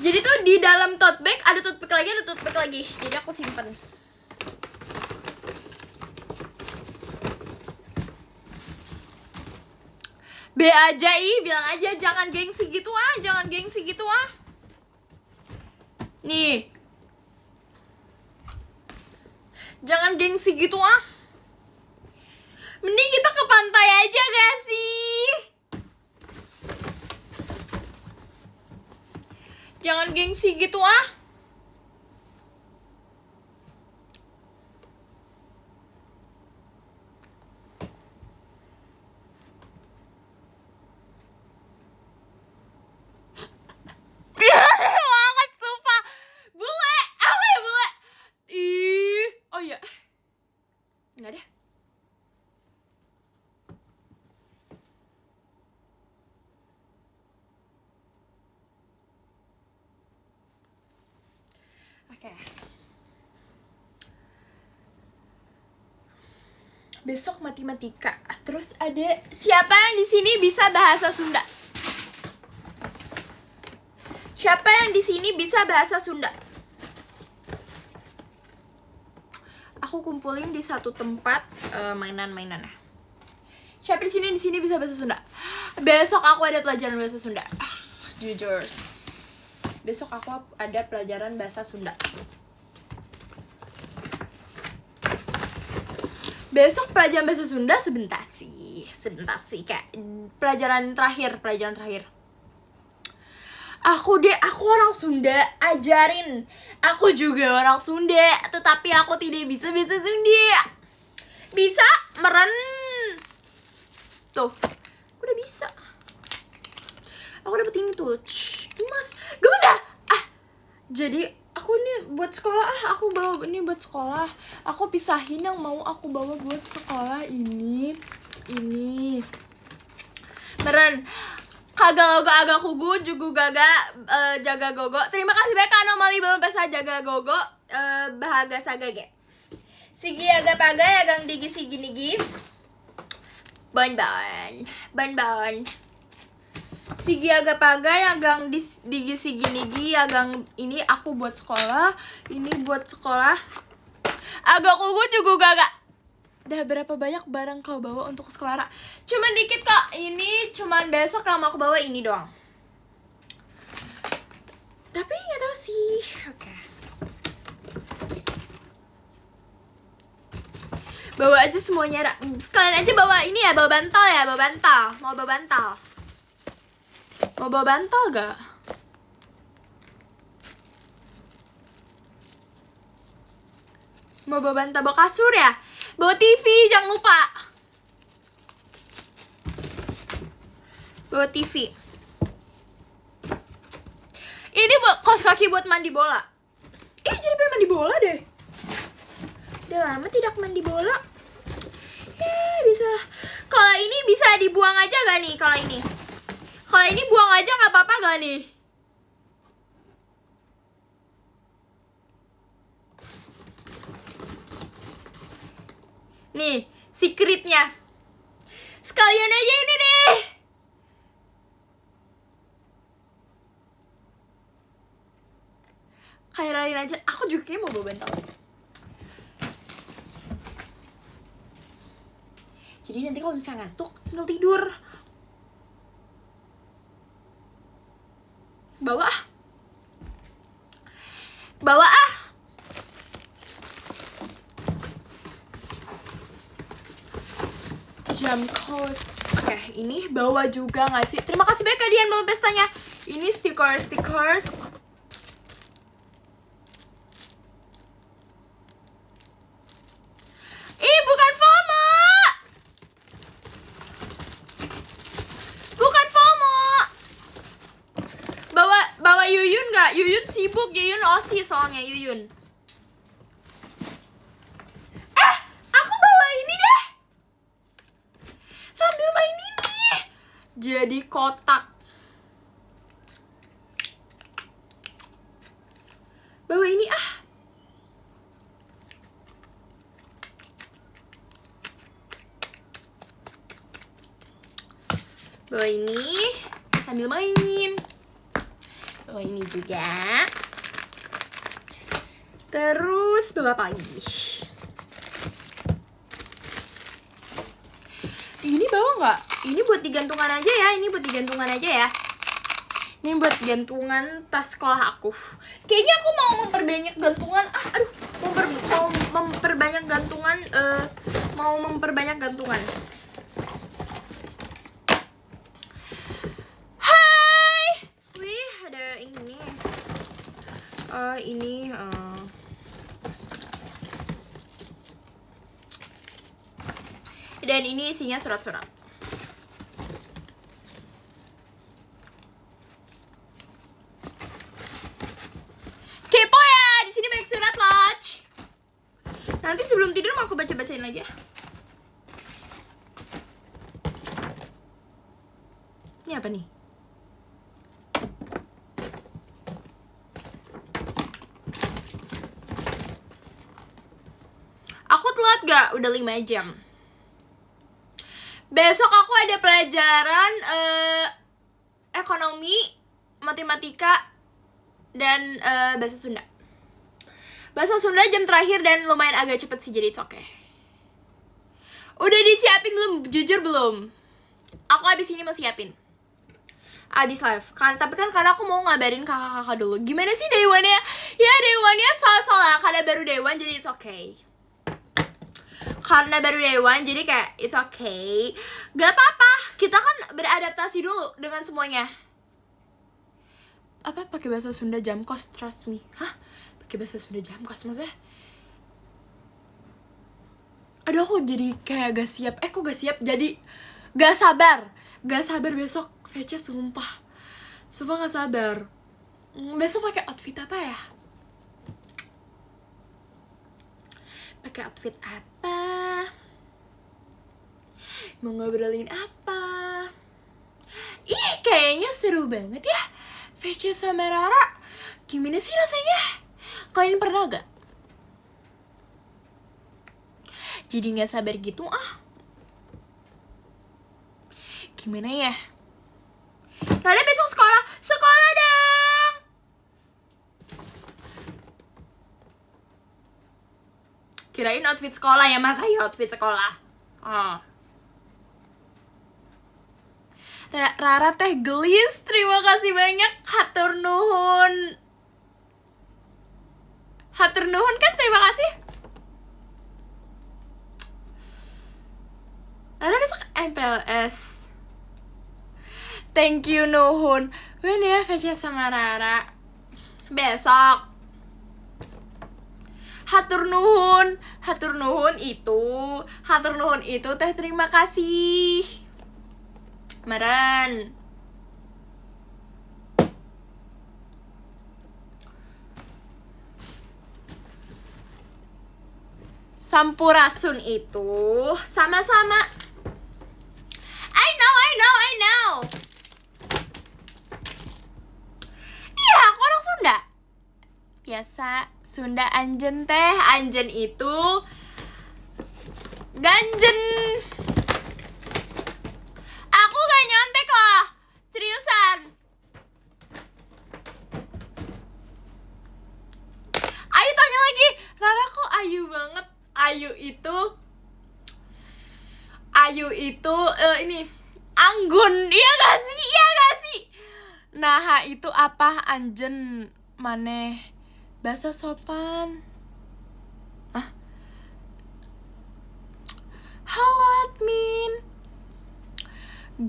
Jadi tuh di dalam tote bag ada tote bag lagi. Jadi aku simpen. B aja bilang aja jangan gengsi gitu ah. Nih. Jangan gengsi gitu ah. Mending kita ke pantai aja gak sih? Jangan gengsi gitu ah. Banget sumpah. Bule, apa ya bule? Oh iya. Enggak deh. Oke. Besok matematika. Terus ada siapa yang di sini bisa bahasa Sunda? Siapa yang di sini bisa bahasa Sunda? Aku kumpulin di satu tempat mainan-mainannya. Siapa di sini bisa bahasa Sunda? Besok aku ada pelajaran bahasa Sunda. Jujur. Besok aku ada pelajaran bahasa Sunda. Besok pelajaran bahasa Sunda sebentar sih kayak pelajaran terakhir. Aku orang Sunda, ajarin. Aku juga orang Sunda, tetapi aku tidak bisa bahasa Sunda. Bisa meren. Tuh, aku udah bisa. Aku dapet ini tuh. Mas, gak bisa. Jadi aku ini buat sekolah. Aku bawa ini buat sekolah. Aku pisahin yang mau aku bawa buat sekolah ini. Meren. Kagak logo agak kugu juga gagak jaga gogo. Terima kasih banyak anomali belum bisa jaga gogo bahaga sagage. Sigi agak pagai agang digi sigi nigi. Ban. Sigi agak pagai agang digi sigi nigi agang ini aku buat sekolah. Ini buat sekolah. Agak kugu juga gagak. Dah berapa banyak barang kau bawa untuk ke sekolah? Cuman dikit kok. Ini cuman besok yang mau aku bawa ini doang. Bawa aja semuanya. Sekalian aja bawa ini ya, bawa bantal ya, bawa bantal. Mau bawa bantal? Mau bawa bantal gak? Mau bawa bantal, bawa kasur ya? Bawa TV, jangan lupa. Bawa TV. Ini buat kaos kaki buat mandi bola. Jadi pengen mandi bola deh. Udah lama tidak mandi bola. Bisa. Kalau ini bisa dibuang aja gak nih? Kalau ini buang aja gak apa-apa gak nih? Nih, secretnya. Sekalian aja ini nih. Kayak lain aja. Aku juga kayak mau bawa bantal. Jadi nanti kalau misalnya ngantuk, tinggal tidur. Bawa ah. Bawa ah. Jam kos. Oke, ini bawa juga gak sih? Terima kasih banyak kalian bawa pestanya. Ini stickers. Bukan FOMO. Bukan FOMO. Bawa Yuyun gak? Yuyun sibuk, Yuyun OSIS soalnya Yuyun. Aku bawa ini deh. Sambil main ini. Jadi kotak. Bawa ini ah. Bawa ini sambil main. Bawa ini juga. Terus bawa apa lagi? Ini bawa nggak? Ini buat digantungan aja ya. Ini buat gantungan tas sekolah aku. Kayaknya aku mau memperbanyak gantungan. Mau memperbanyak gantungan. Hai. Wih, ada ini. Dan ini isinya surat-surat. Kepo ya, di sini banyak surat loh. Nanti sebelum tidur mau aku baca-bacain lagi ya. Ini apa nih? Aku telat gak? Udah 5 jam. Besok aku ada pelajaran ekonomi, matematika, dan bahasa Sunda. Bahasa Sunda jam terakhir dan lumayan agak cepet sih, jadi it's okay. Udah disiapin belum? Jujur belum? Aku abis ini mau siapin. Abis live kan, tapi kan karena aku mau ngabarin kakak-kakak dulu. Gimana sih day one-nya? Ya day one-nya soal-soal karena baru day one, jadi it's okay. Karena baru day one, jadi kayak it's okay. Gak apa-apa, kita kan beradaptasi dulu dengan semuanya. Apa pakai bahasa Sunda jam kos, trust me. Hah? Pakai bahasa Sunda jam kos maksudnya? Aduh, aku jadi kayak gak siap. Kok gak siap? Jadi gak sabar besok VC, sumpah gak sabar. Besok pakai outfit apa ya? Pakai outfit apa? Mau ngobrolin apa? Kayaknya seru banget ya VC sama Rara. Gimana sih rasanya? Kalian pernah gak? Jadi gak sabar gitu Gimana ya? Rara besok sekolah dong. Kirain outfit sekolah ya, Mas. Ayo outfit sekolah. Rara teh gelis, terima kasih banyak. Hatur nuhun kan, terima kasih. PLS. Thank you Nuhun. When ya VC sama Rara? Besok. Hatur nuhun itu teh terima kasih. Meren. Sampurasun itu sama-sama. I know. Iya, aku orang Sunda. Biasa Sunda anjen teh. Anjen itu ganjen. Aku gak nyontek loh. Seriusan. Ayu tanya lagi. Rara kok ayu banget. Ayu itu ini anggun. Iya gak sih? Nah itu apa anjen maneh bahasa sopan. Halo admin.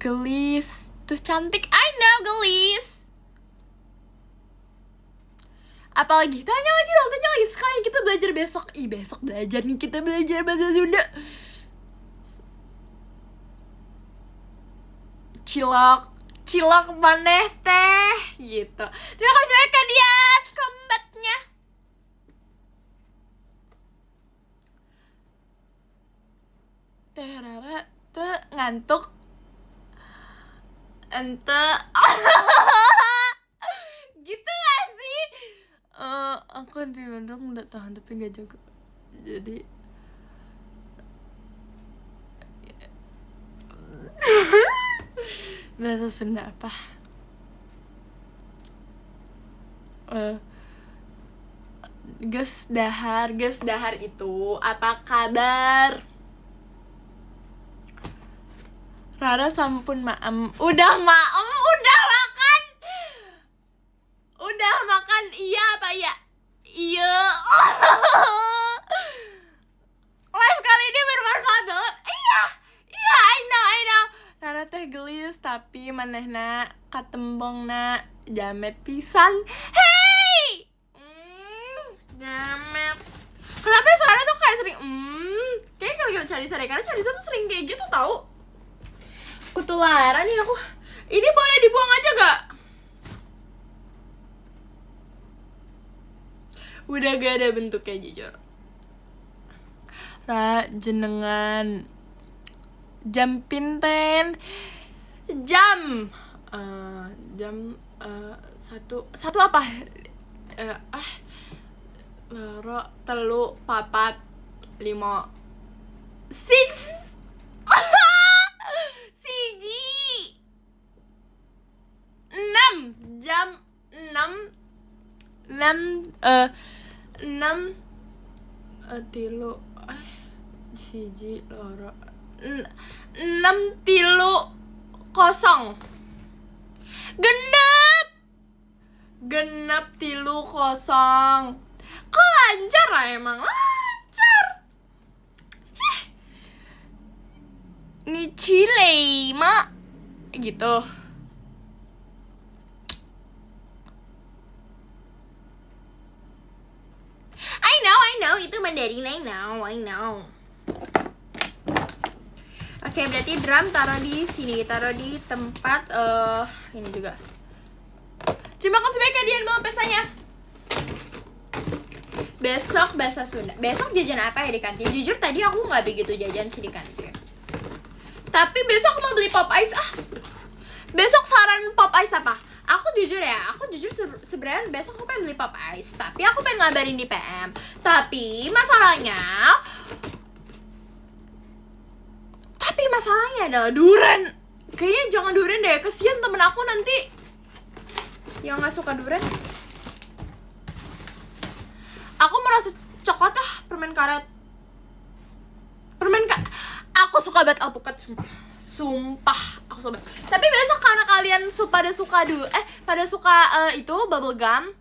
Gelis tuh cantik. I know gelis. Apalagi tanya lagi sekali kita belajar besok. Besok belajar nih, kita belajar bahasa Sunda. Cilok maneh teh gitu. Terima kasih banyak Kak Dian kombatnya. Teh Rara teh ngantuk ente. Gitu gak sih? Aku diundang udah tahan tapi gak jago. Jadi bahasa Sunda apa? Ges dahar itu apa kabar? Rara sampun maem. Udah makan. Iya apa ya? Iya. Live kali ini bermanfaat banget. Iya, I know. Rara teh gelis tapi manehna katembongna jamet pisan. Hey! Jamet. Kenapa sekarang tuh kayak sering kayaknya kalau kita cari karena cari tuh sering kayak gitu tau. Ketularan nih aku. Ini boleh dibuang aja gak? Udah gak ada bentuknya jujur. Jenengan jam pinten. Jam satu apa? Loro telu papat 5 6 siji 6 jam 6 tilu siji loro 6 tilu kosong genep tilu kosong. Kok lancar lah, emang lancar. Ni Chile mak gitu. I know itu Mandarin. I know. Oke, berarti drum taruh di sini, taruh di tempat ini juga. Terima kasih banyak kalian mau pestanya. Besok bahasa Sunda. Besok jajan apa ya di kantin? Jujur tadi aku nggak begitu jajan sih di kantin. Tapi besok mau beli pop ice. Besok saran pop ice apa? Aku jujur sebenarnya besok aku pengen beli pop ice. Tapi aku pengen ngabarin di PM. Tapi masalahnya adalah durian. Kayaknya jangan durian deh. Kesian temen aku nanti yang nggak suka durian. Aku merasa coklat permen karet. Aku suka banget alpukat, sumpah aku suka banget. Tapi besok karena kalian pada suka itu bubble gum,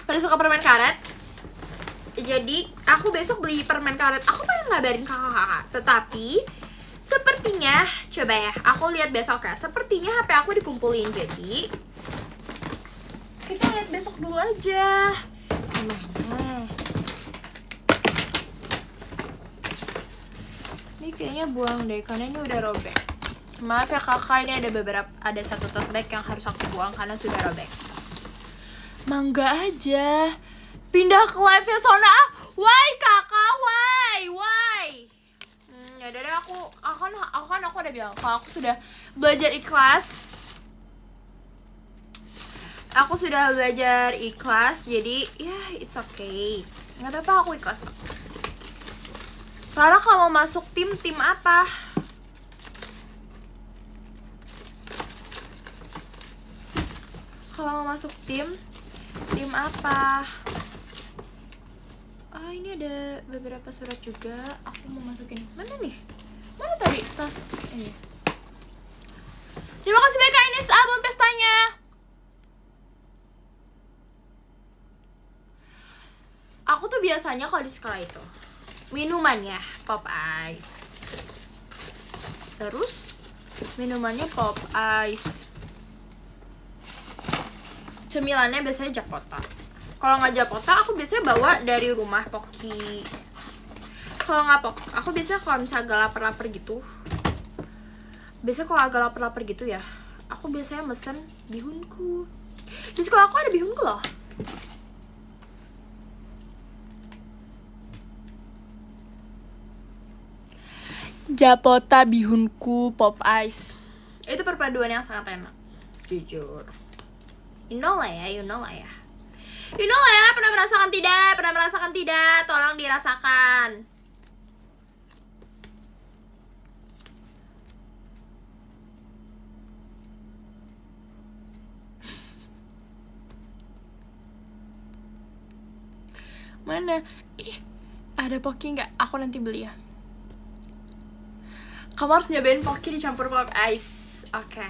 pada suka permen karet, jadi aku besok beli permen karet. Aku pengen ngabarin kakak, tetapi Sepertinya, coba ya, aku lihat besok ya. Sepertinya HP aku dikumpulin, jadi kita lihat besok dulu aja. Gimana? Ini kayaknya buang deh, karena ini udah robek. Maaf ya kakak, ini ada satu tote bag yang harus aku buang karena sudah robek. Mangga aja. Pindah ke live-nya Sona. Why kakak, why? Ya udah deh, aku udah bilang kalau aku sudah belajar ikhlas. Aku sudah belajar ikhlas, jadi ya it's okay. Nggak apa-apa, aku ikhlas kok. Farah kalau mau masuk tim apa? Kalau mau masuk tim apa? Ah, ini ada beberapa surat juga. Aku mau masukin. Mana nih? Mana tadi tas ini? Terima kasih banyak Kak Ines album pestanya. Aku tuh biasanya kalau di sekolah itu minumannya pop ice. Terus minumannya pop ice. Cemilannya biasanya Japota. Kalau nggak Japota, aku biasanya bawa dari rumah Poki. Kalau nggak aku biasanya kalau misalnya agak lapar-lapar gitu. Biasanya kalau agak lapar-lapar gitu ya, aku biasanya mesen bihunku. Di sekolah aku ada bihunku loh. Japota, bihunku, pop ice. Itu perpaduan yang sangat enak. Jujur. You know lah ya. Pernah merasakan tidak? Tolong dirasakan. Mana? Ih, ada Poki nggak? Aku nanti beli ya. Kamu harus nyobain Poki dicampur pop ice. Oke.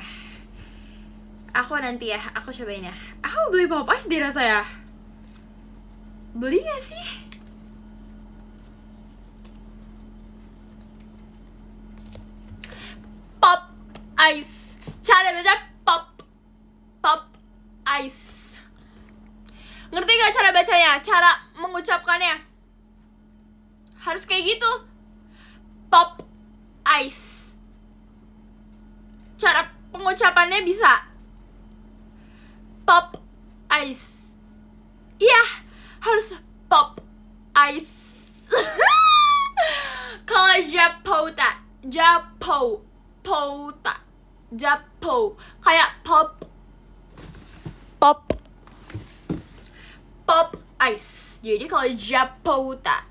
Aku nanti ya, aku cobain ya. Aku beli pop ice dirasa ya. Beli gak sih? Pop ice. Cara baca pop ice. Ngerti gak cara bacanya? Cara mengucapkannya? Harus kayak gitu. Pop ice. Cara pengucapannya bisa pop ice. Iya, harus pop ice. Kalau Japo kayak pop ice. Jadi kalau Japota.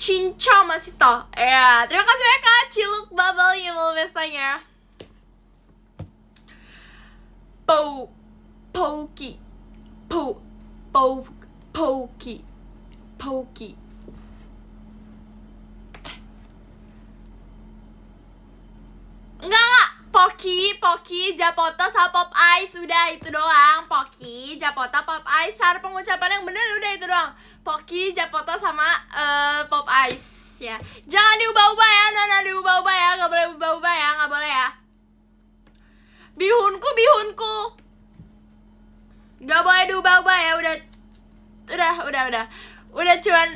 Cinca masih toh. Ya, terima kasih banyak Kak Ciluk Bubble Yumul bestanya. Poki. Enggak. Poki, Japota sama pop ice. Udah itu doang. Poki, Japota, pop ice. Cara pengucapan yang bener udah itu doang. Poki, Japota sama pop ice ya. Jangan diubah-ubah ya. Nona diubah-ubah ya. Gak boleh ubah-ubah ya. Gak boleh ya. Bihunku. Gak boleh diubah-ubah ya. Udah cuman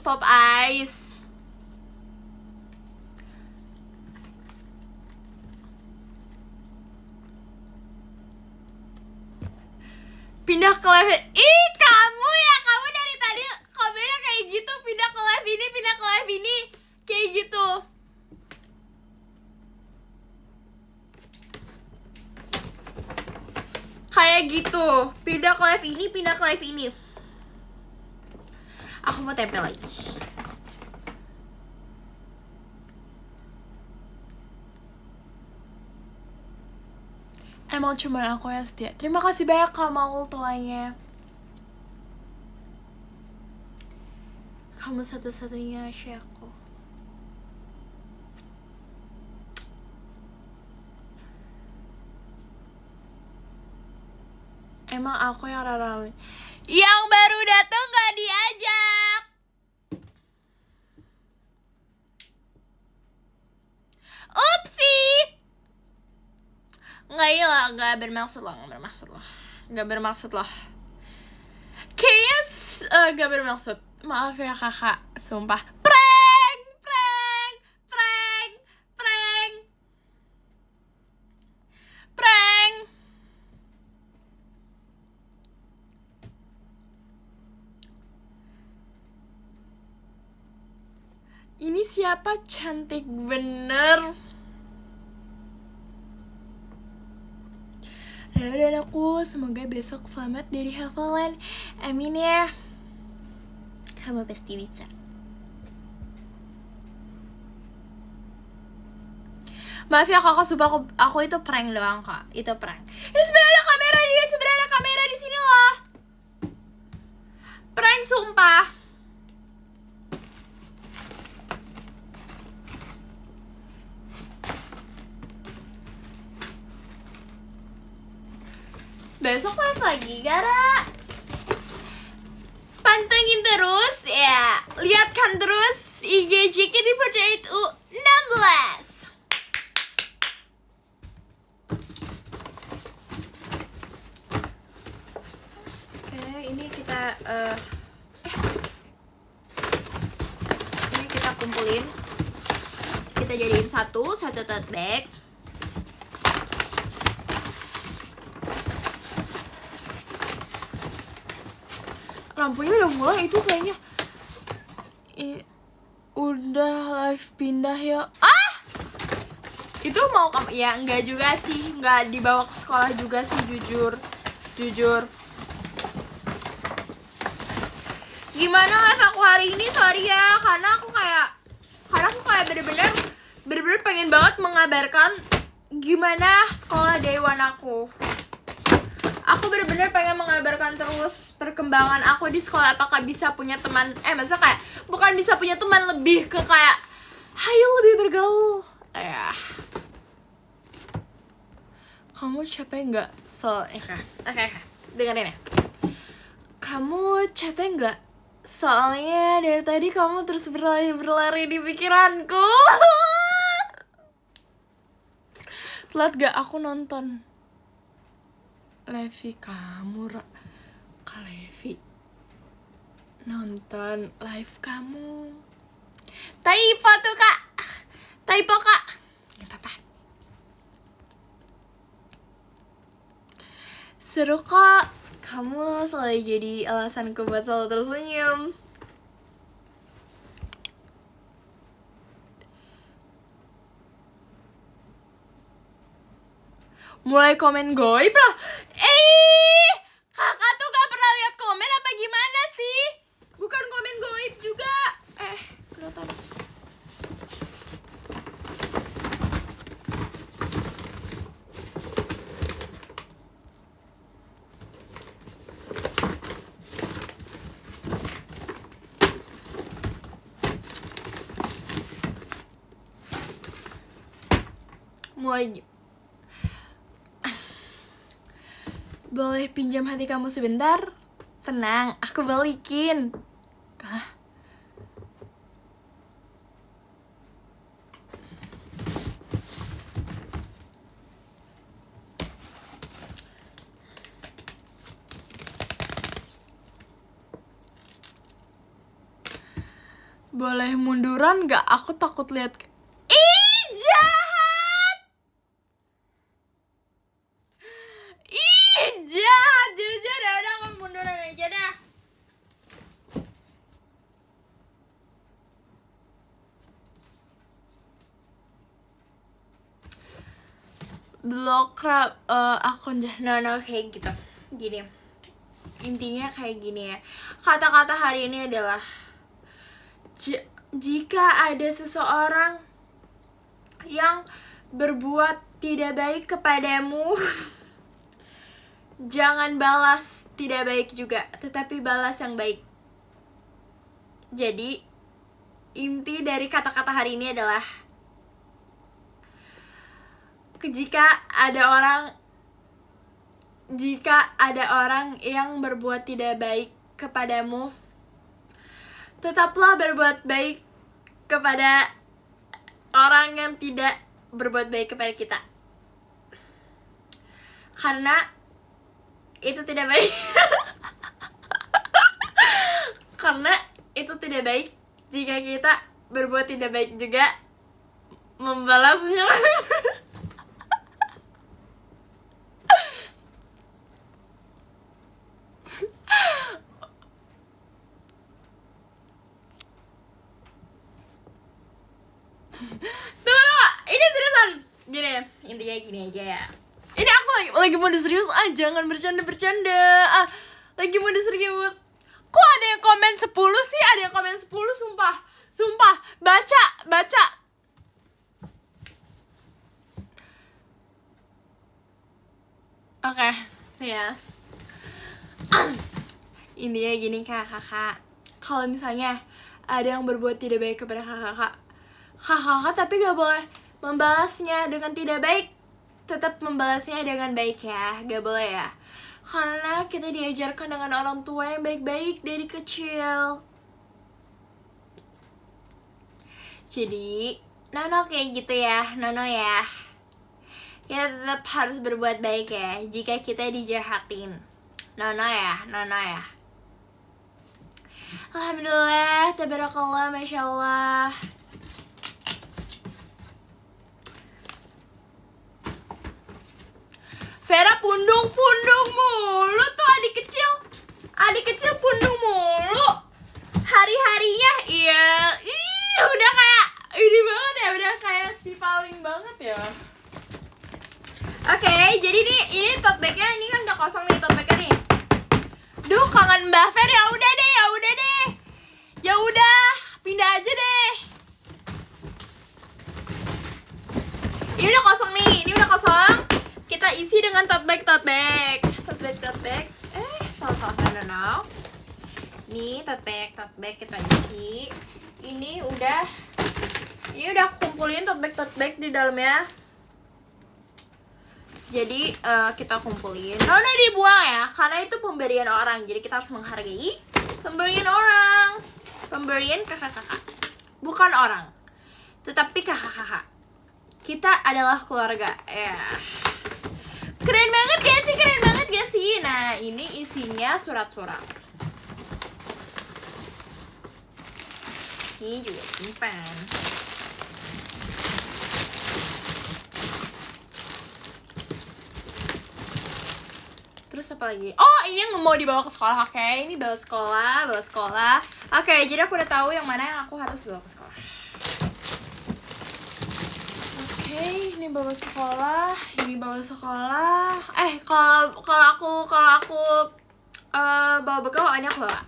pop ice. Pindah ke live. Ih, kamu dari tadi komennya kayak gitu. Pindah ke live ini. Kayak gitu. Kayak gitu. Pindah ke live ini. Aku mau tempel lagi. Emang cuma aku yang setia. Terima kasih banyak Kak Maul tuanya. Kamu satu-satunya aku. Emang aku yang rara. Yang baru datang gak diajak. Upsi. Nggak, iya lah, nggak bermaksud lah. Kayaknya nggak bermaksud. Maaf ya kakak, sumpah. Prank. Ini siapa, cantik bener. Dan aku, semoga besok selamat dari hafalan. Amin ya. Kamu pasti bisa. Maaf ya kakak, sumpah aku itu prank doang kak. Itu prank. Ini sebenarnya ada kamera di sini loh. Prank sumpah. Besok live lagi, Gara. Pantengin terus ya. Lihatkan terus IG JKT48U16. Oke, ini kita kumpulin. Kita jadiin satu tote bag. Lampunya udah mulai itu kayaknya. Udah live pindah ya. Itu mau kamu ya? Enggak juga sih, enggak dibawa ke sekolah juga sih, jujur. Gimana live aku hari ini? Sorry ya, karena aku kayak bener-bener pengen banget mengabarkan gimana sekolah day one aku. Aku bener-bener pengen mengabarkan terus perkembangan aku di sekolah. Apakah bisa punya teman, maksudnya kayak bukan bisa punya teman, lebih ke kayak hayo lebih bergaul ya. Kamu capek nggak Oke, dengerin ya. Kamu capek nggak? Soalnya dari tadi kamu terus berlari di pikiranku. Telat gak aku nonton Levi kamu, Kak Levi nonton live kamu. Typo tuh kak. Gak apa-apa. Seru kok. Kamu selalu jadi alasanku buat selalu tersenyum. Mulai komen goib lah. Kakak tuh gak pernah lihat komen apa gimana sih? Bukan komen goib juga. Kelihatan. Mulai. Boleh pinjam hati kamu sebentar? Tenang, aku balikin. Boleh munduran gak? Aku takut lihat. Jahat, jujur ya udah, kamu munduran aja dah. Blok akun no kayak gitu. Gini. Intinya kayak gini ya. Kata-kata hari ini adalah jika ada seseorang yang berbuat tidak baik kepadamu, jangan balas tidak baik juga, tetapi balas yang baik. Jadi, inti dari kata-kata hari ini adalah jika ada orang jika ada orang yang berbuat tidak baik kepadamu, tetaplah berbuat baik kepada orang yang tidak berbuat baik kepada kita. Karena itu tidak baik. Karena itu tidak baik jika kita berbuat tidak baik juga membalasnya. Tuh, ini seriusan. Gini, intinya gini aja ya. Ini aku lagi mau serius, jangan bercanda-bercanda. Lagi mau serius. Kok ada yang komen 10 sih? Ada yang komen 10, sumpah. Sumpah, baca. Oke, ya. Intinya gini kakak. Kalau misalnya ada yang berbuat tidak baik kepada kakak tapi gak boleh membalasnya dengan tidak baik. Tetap membalasnya dengan baik ya, gak boleh ya. Karena kita diajarkan dengan orang tua yang baik-baik dari kecil. Jadi, Nono kayak gitu ya, Nono ya. Kita tetap harus berbuat baik ya, jika kita dijahatin. Nono ya. Alhamdulillah, tabarakallah, masya Allah. Vera pundung mulu tuh adik kecil pundung mulu. Hari-harinya udah kayak ini banget ya, udah kayak si paling banget ya. Oke, jadi nih ini tote bag-nya ini kan udah kosong nih tote bag-nya nih. Duh, kangen Mbak Fer, ya udah deh. Ya udah, pindah aja deh. Ini udah kosong nih, Kita isi dengan tote bag. Tote bag. Salah. Nih tote bag kita isi. Ini udah kumpulin tote bag di dalamnya. Jadi kita kumpulin. Udah dibuang ya, karena itu pemberian orang. Jadi kita harus menghargai pemberian orang. Pemberian kakak-kakak, bukan orang, tetapi kakak-kakak. Kita adalah keluarga ya. Keren banget gak sih? Nah, ini isinya surat-surat. Ini juga simpan. Terus apa lagi? Oh, ini yang mau dibawa ke sekolah. Oke, ini bawa sekolah. Oke, jadi aku udah tahu yang mana yang aku harus bawa ke sekolah. Oke, ini bawa sekolah. Kalau aku bawa bekal, ini aku bawa.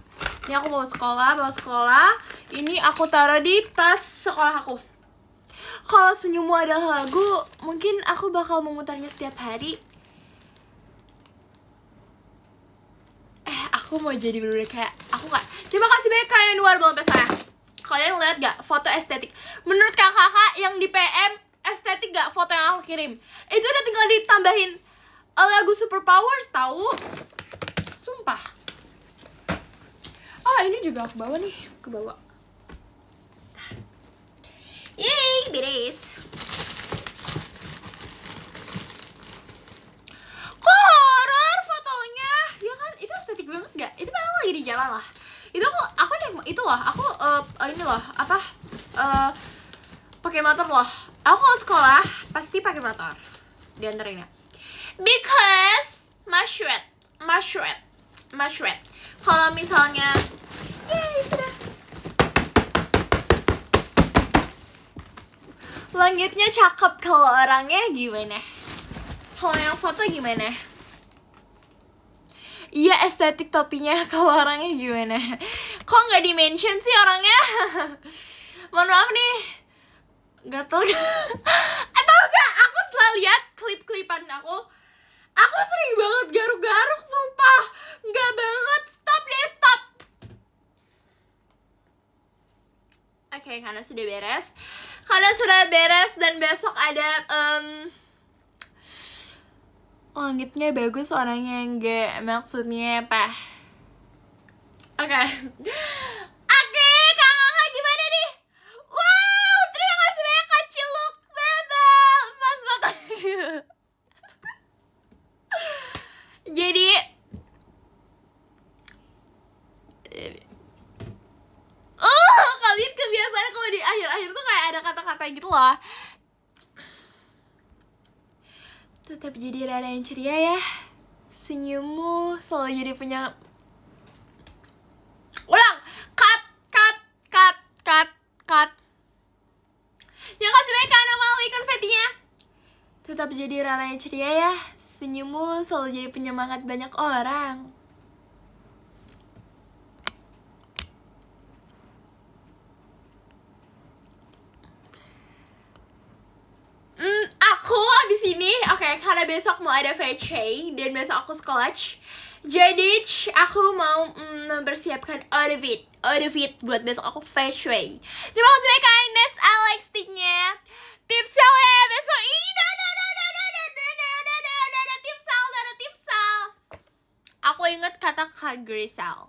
Ini aku bawa sekolah. Ini aku taruh di tas sekolah aku. Kalau Senyummu Adalah Lagu, mungkin aku bakal memutarnya setiap hari. Aku mau jadi bener-bener kayak aku nggak. Terima kasih banyak kalian luar biasa saya. Kalian lihat gak foto estetik? Menurut kakak yang di PM estetik gak foto yang aku kirim? Itu udah tinggal ditambahin lagu Superpowers tahu. Sumpah. Ini juga aku bawa nih, Yeay, beres. Kok horor fotonya? Ya kan, itu estetik banget gak? Itu padahal lagi di jalan lah. Itu aku ini loh, pakai motor loh. Aku kalau sekolah pasti pakai motor dianterinnya. Because Mashwet. Kalau misalnya sudah. Langitnya cakep, kalau orangnya gimana? Kalau yang foto gimana? Iya, estetik topinya, kalau orangnya gimana? Kok nggak di-mention sih orangnya? Mohon maaf nih. Gatel gak? Tau gak? Aku setelah lihat klip-klipan aku sering banget garuk-garuk, sumpah. Nggak banget. Stop. Oke, karena sudah beres dan besok ada Langitnya bagus, orangnya enggak. Maksudnya apa? Oke. Oke, kakak gimana nih? Wow, terima kasih banyak Kak Ciluk Bebel. Mas banget. Jadi kalian kebiasaan kalau di akhir-akhir tuh kayak ada kata-kata gitu loh. Tetap jadi Rara yang ceria ya. Senyummu selalu jadi Ulang! Cut! Yang kasih baik anomali konfetinya. Tetap jadi Rara yang ceria ya. Senyummu selalu jadi penyemangat banyak orang. Aku abis ini, karena besok mau ada VC dan besok aku sekolah. Jadi aku mau mempersiapkan outfit buat besok aku VC. Terima kasih banyak Kak Ines Alex sticknya. Tipsel ya besok ini. Tipsel. Aku inget kata Kak Grisel.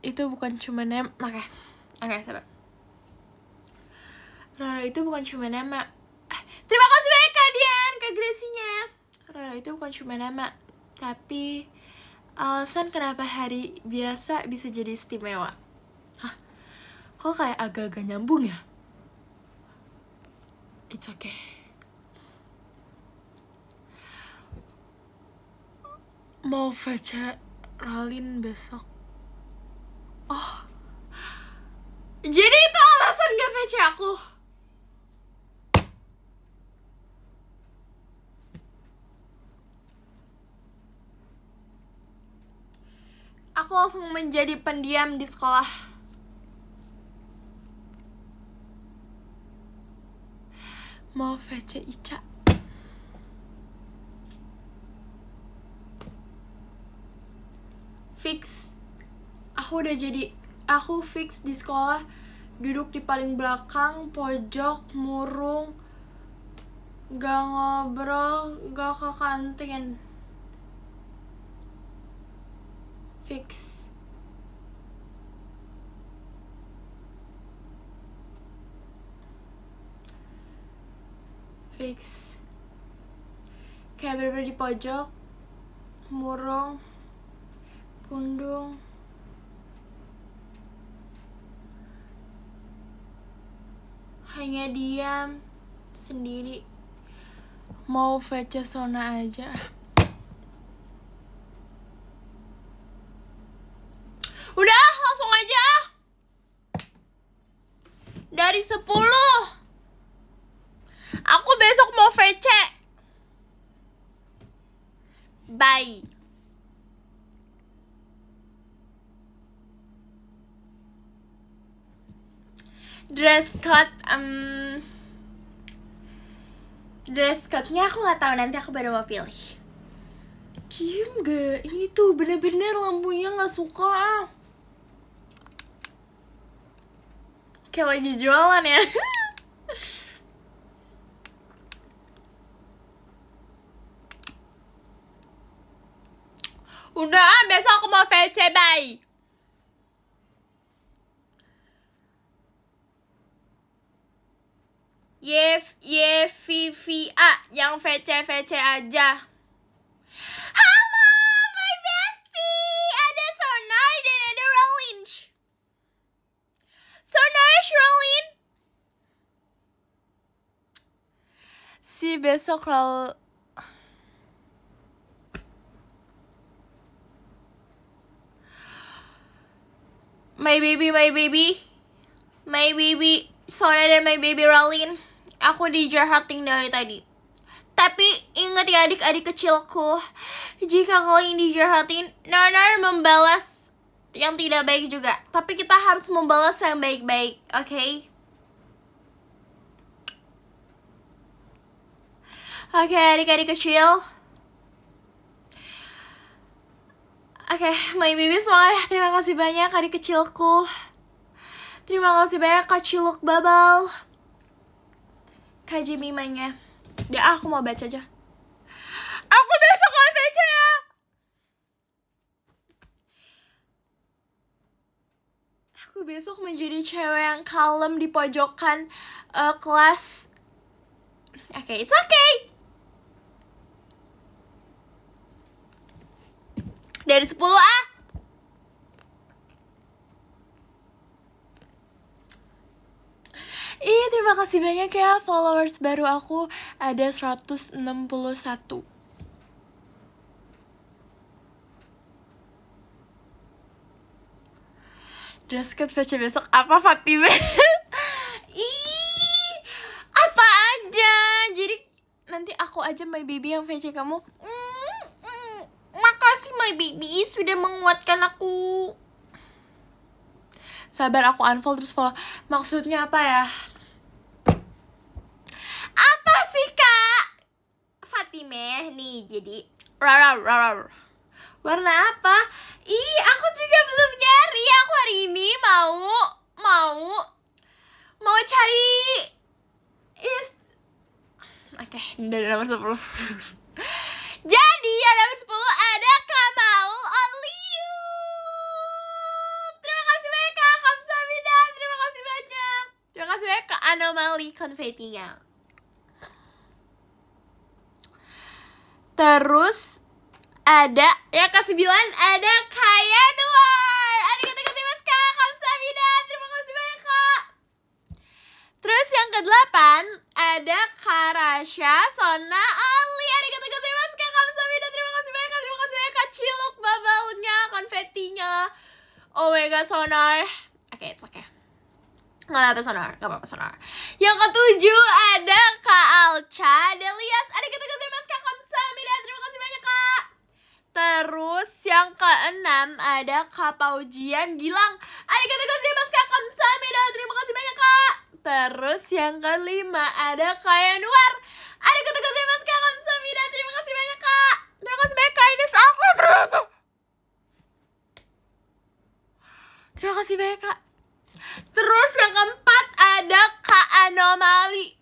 Itu bukan cuma nama. Oke, sabar. Rara itu bukan cuma nama. Terima kasih banyak Kak Dian, Kak Gracie-nya. Rara itu bukan cuma nama, tapi alasan kenapa hari biasa bisa jadi istimewa. Hah? Kok kayak agak-agak nyambung ya? It's okay. Mau baca Ralin besok. Oh, jadi itu alasan gak VC aku. Aku langsung menjadi pendiam di sekolah. Mau VC Ica. Fix. Aku fix di sekolah. Duduk di paling belakang, pojok, murung. Gak ngobrol, gak ke kantin. Fix. Kayak bener-bener di pojok, murung, pundung. Hanya diam, sendiri. Mau VC Sona aja. Udah, langsung aja. Dari 10. Aku besok mau VC. Bye. Dress code-nya aku nggak tahu, nanti aku baru mau pilih. Diem gak? Ini tuh bener-bener lampunya nggak suka. Kayak lagi jualan ya. Udah, besok aku mau VC, bye. VVA yang VC aja. Halo, my bestie. Ada Sonai dan ada Rolin. Sonai, Rolin. Si besok My baby Sona dan my baby Rolin. Aku dijahatin dari tadi. Tapi ingat ya adik-adik kecilku, jika kalian dijahatin, Nona membalas yang tidak baik juga. Tapi kita harus membalas yang baik-baik, oke? Oke, adik-adik kecil. Oke, my baby semangat. Terima kasih banyak adik kecilku. Terima kasih banyak Kak Ciluk Babal. Kak Jimimanya. Ya, aku mau baca aja. Aku besok live VC ya. Aku besok menjadi cewek yang kalem di pojokan kelas. Oke, it's okay. Dari 10 ah. Terima kasih banyak ya, followers baru aku ada 161. Dress code VC besok apa, Fatima? Ih, apa aja. Jadi nanti aku aja my baby yang VC kamu. Makasih my baby sudah menguatkan aku. Sabar, aku unfollow terus follow. Maksudnya apa ya? Apa sih, Kak? Fatimah nih jadi warna apa? Aku juga belum nyari. Aku hari ini mau cari Oke, dari nomor 10. Jadi ada nomor 10 ada Kamaul Oliu. Terima kasih banyak Kak Kamsahamnida. Terima kasih banyak. Terima kasih banyak Kak Anomali konfetinya. Terus ada yang ke-9 ada Kaya Nuar. Arigatou gozaimasu Kak Kamsahamnida. Terima kasih banyak Kak. Terus yang ke-8 ada Karasha Sona Ali. Arigatou gozaimasu Kak Kamsahamnida. Terima kasih banyak Kak. Terima kasih banyak Kak. Ciluk bubble-nya, konfetinya. Omega Sonar. Oke, it's okay. Gak apa-apa sonar. Yang ke-7 ada Kak Alca Delias. Arigatou gozaimasu Kak Kamsahamnida. Terima kasih banyak Kak. Terus yang ke-6 ada Kak Paujian Gilang. Arigatou gozaimasu Kak Kamsahamnida. Terima kasih banyak Kak. Terus yang ke-5 ada Kak Yanuar. Arigatou gozaimasu Kak Kamsahamnida. Terima kasih banyak Kak. Terima kasih banyak Kak. Ini aku. Terima kasih banyak Kak. Terus yang ke-4 ada Kak Anomali.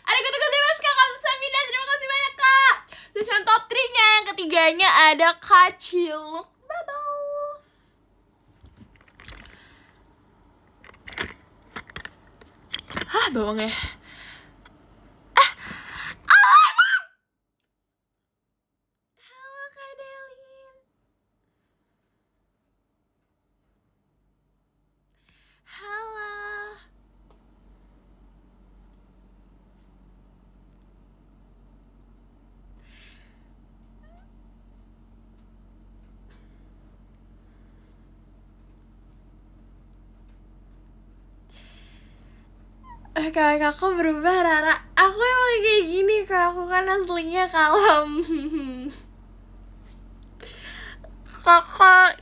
Arigatou gozaimasu Kak Kamsahamnida. Terima kasih banyak Kak. Terus yang top 3-nya yang ketiganya ada Kak Ciluk Bubble. Bawangnya. Halo Kak Delin. Halo. Kakak berubah Rara. Aku emang kayak gini Kak. Aku kan aslinya kalem. Kakak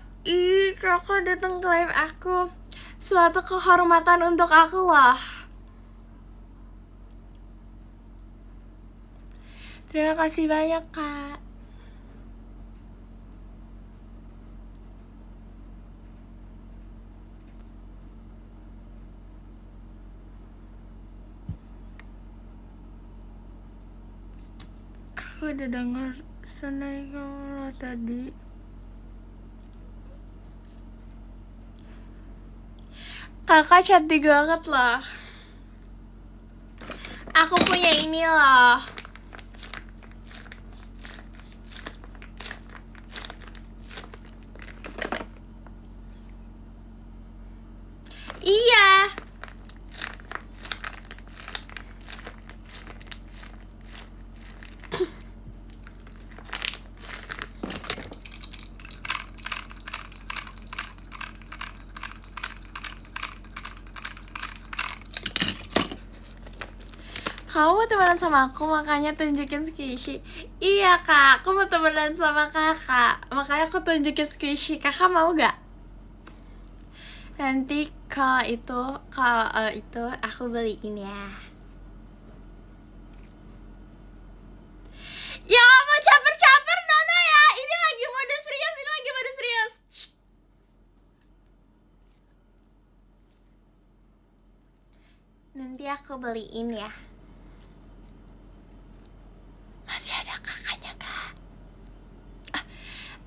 datang ke live aku. Suatu kehormatan untuk aku loh. Terima kasih banyak Kak. Aku udah denger senai lo tadi. Kakak cantik banget loh. Aku punya ini loh. Iya. Kamu mau temenan sama aku, makanya tunjukin squishy. Iya Kak, aku mau temenan sama kakak, makanya aku tunjukin squishy. Kakak mau gak? Nanti kalau itu aku beliin ya. Ya gak mau caper-caper Nona ya. Ini lagi mode serius. Shh. Nanti aku beliin ya. Masih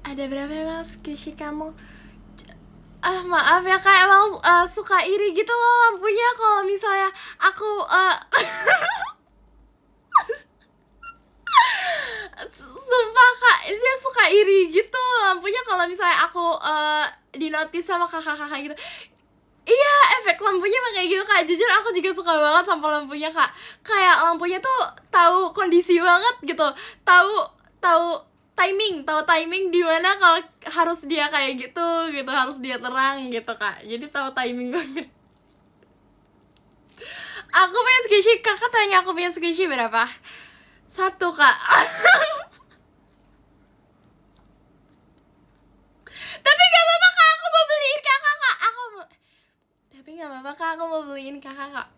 Ada berapa emang squishy kamu? Maaf ya kak, emang suka iri gitu loh lampunya kalau misalnya aku sumpah kak, dia suka iri gitu lampunya kalau misalnya aku di notice sama kakak-kakak gitu. Iya, efek lampunya emang kayak gitu kak. Jujur aku juga suka banget sama lampunya kak. Kayak lampunya tuh tahu kondisi banget gitu. Tahu tahu tahu timing di mana kalau harus dia kayak gitu gitu, harus dia terang gitu kak. Jadi tahu timing banget. Aku punya squishy, kakak tanya aku punya squishy berapa? 1 kak. Tapi gak apa-apa kak, aku mau beliin kakak kak. Tapi gak apa-apa kak, aku mau beliin kakak kak.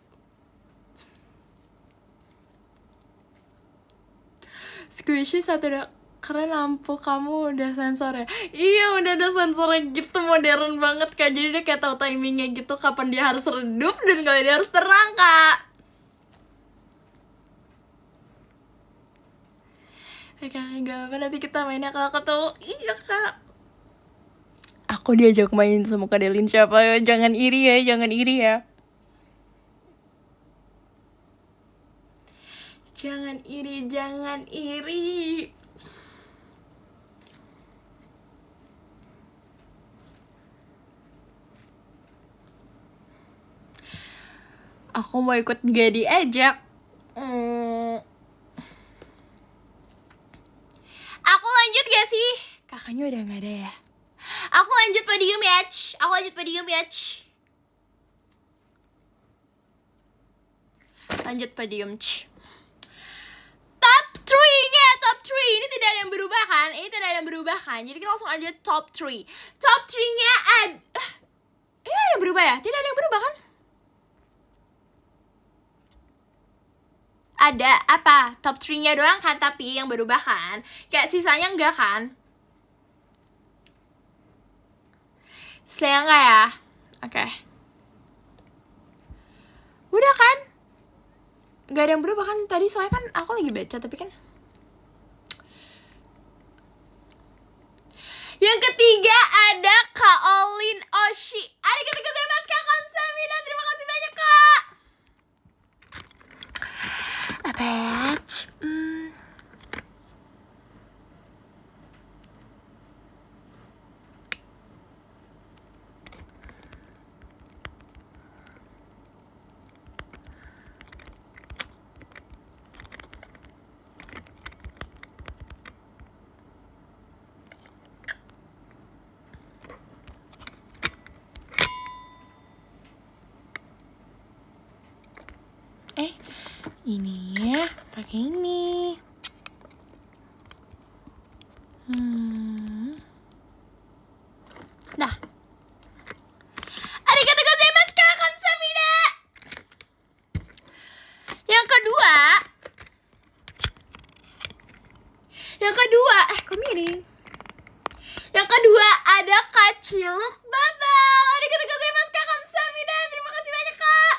Squishy 1 udah. Karena lampu kamu udah sensor ya. Iya, udah ada sensornya gitu, modern banget kak. Jadi dia kayak tahu timingnya gitu, kapan dia harus redup dan kalau dia harus terang kak. Kak, gak apa, nanti kita mainnya kalau ketemu. Iya kak. Aku diajak main sama Kak Delin siapa ya? Jangan iri ya, jangan iri ya. Jangan iri, jangan iri. Aku mau ikut gak diajak. Aku lanjut gak sih? Kakaknya udah gak ada ya? Aku lanjut podium ya. Aku lanjut podium ya. Lanjut podium. Top 3-nya, top 3. Ini tidak ada yang berubah kan? Ini tidak ada yang berubah kan? Jadi kita langsung lanjut top 3. Top 3-nya ada. Ini ada yang berubah ya? Tidak ada yang berubah kan? Ada apa? Top 3-nya doang kan, tapi yang berubah kan? Kayak sisanya enggak kan? Sisanya enggak ya? Oke. Udah kan? Gak ada yang berubah kan? Tadi soalnya kan aku lagi baca, tapi kan yang ketiga ada Kak Olin Oshi. Arigatou gozaimasu Kak Kamsahamnida. Terima kasih banyak Kak. Apa ya? Ini ya, pakai ini. Nah. Arigatou gozaimasu Kak Kamsahamnida. Yang kedua, kok miring? Yang kedua ada Kak Ciluk Babal. Arigatou gozaimasu Kak Kamsahamnida. Terima kasih banyak Kak.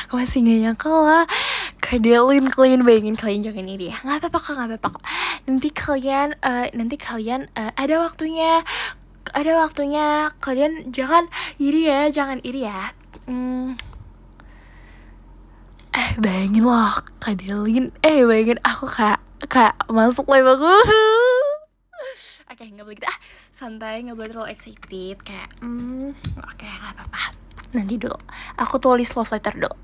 Aku masih gak nyangka lah Kak Delin, kalian bayangin, kalian jangan iri ya. Gak apa-apa kak, gak apa-apa kak. Nanti kalian ada waktunya. Kalian jangan iri ya, bayangin loh Kak Delin, bayangin aku kayak masuk live aku. Oke, gak boleh gitu santai, gak boleh terlalu excited. Kayak oke, gak apa-apa. Nanti dulu, aku tulis love letter dulu.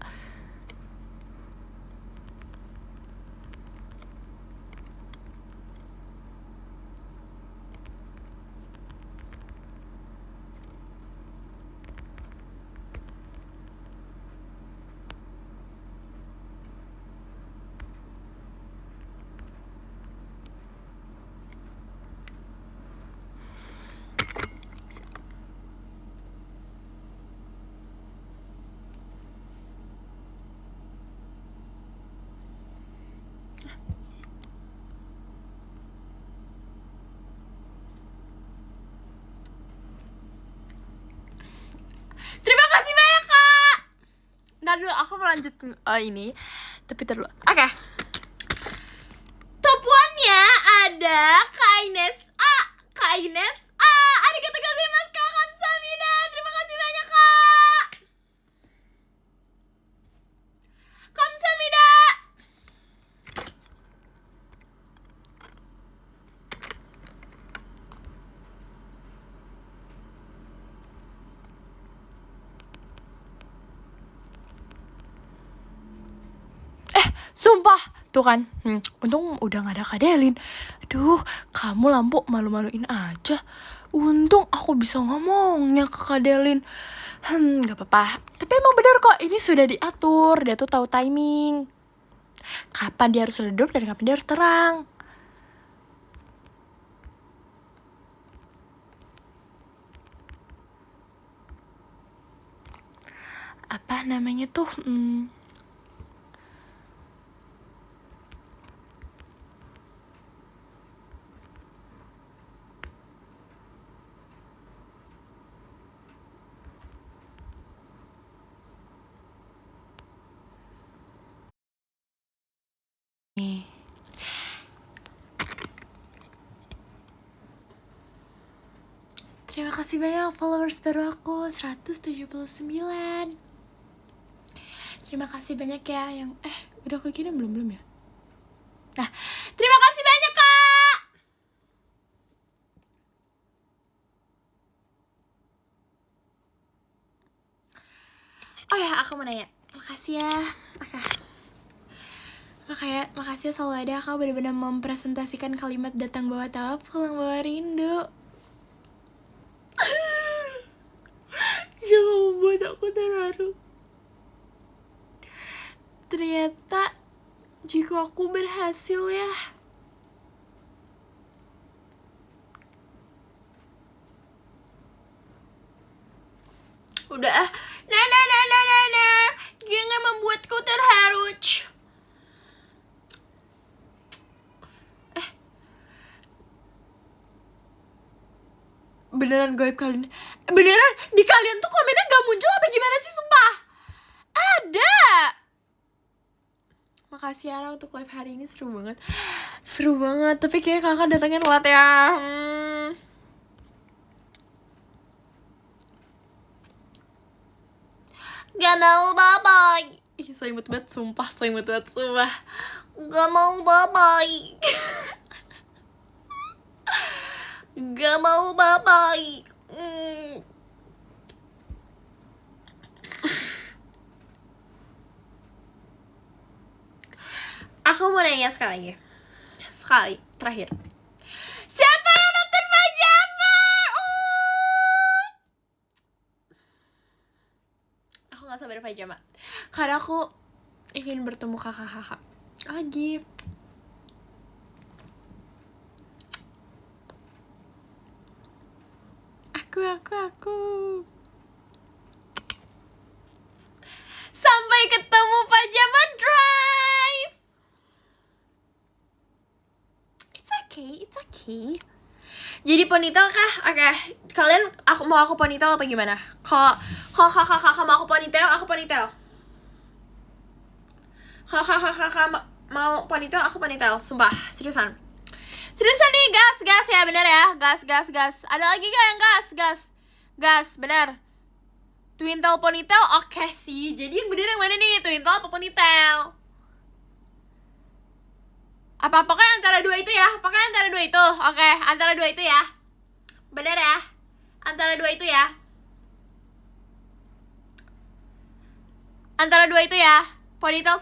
aku melanjut ini. Tapi terlalu. Oke. Top 1-nya ada Kak Ines A. Kak Ines A. Arigatou gozaimasu Kak. Kamsahamnida. Terima kasih banyak Kak. Kamsahamnida. Sumpah, tuh kan, untung udah gak ada Kak Delin. Aduh, kamu lampu malu-maluin aja. Untung aku bisa ngomongnya ke Kak Delin. Gak apa-apa. Tapi emang bener kok, ini sudah diatur. Dia tuh tahu timing. Kapan dia harus redup dan kapan dia harus terang. Apa namanya tuh? Terima kasih banyak followers baru aku 179. Terima kasih banyak ya yang udah kekirim belum ya? Nah, terima kasih banyak Kak. Oh ya, aku mau nanya. Makasih ya. Makasih ya selalu ada. Kau benar-benar mempresentasikan kalimat datang bawa tawa, pulang bawa rindu. Jangan membuat aku terharu. Ternyata jika aku berhasil ya. Udah nah. Jangan membuatku terharu. Beneran gaib kalian. Beneran di kalian tuh komennya gak muncul apa gimana sih, sumpah? Ada. Makasih Ara untuk live hari ini, seru banget. Tapi kayak kakak datangnya telat ya. Gak mau bye-bye. Ih, so imut banget, sumpah. Gak mau bye-bye. Gak mau bye-bye. Aku mau nanya sekali terakhir. Siapa yang nonton pajama? Aku gak sabar pajama karena aku ingin bertemu kakak lagi. Aku sampai ketemu pajama drive. It's okay. Jadi ponytail kah? Oke. Kalian mau aku ponytail apa gimana? Kalau kakak mau aku ponytail, aku ponytail. Kakak mau ponytail, aku ponytail. Sumpah, seriusan nih, gas ya, bener ya. Gas. Ada lagi gak yang gas, bener. Twintail ponytail, oke sih. Jadi yang bener yang mana nih? Twintail apa ponytail? Pokoknya antara dua itu ya. Oke, antara dua itu ya. Bener ya? Antara dua itu ya. Ponytail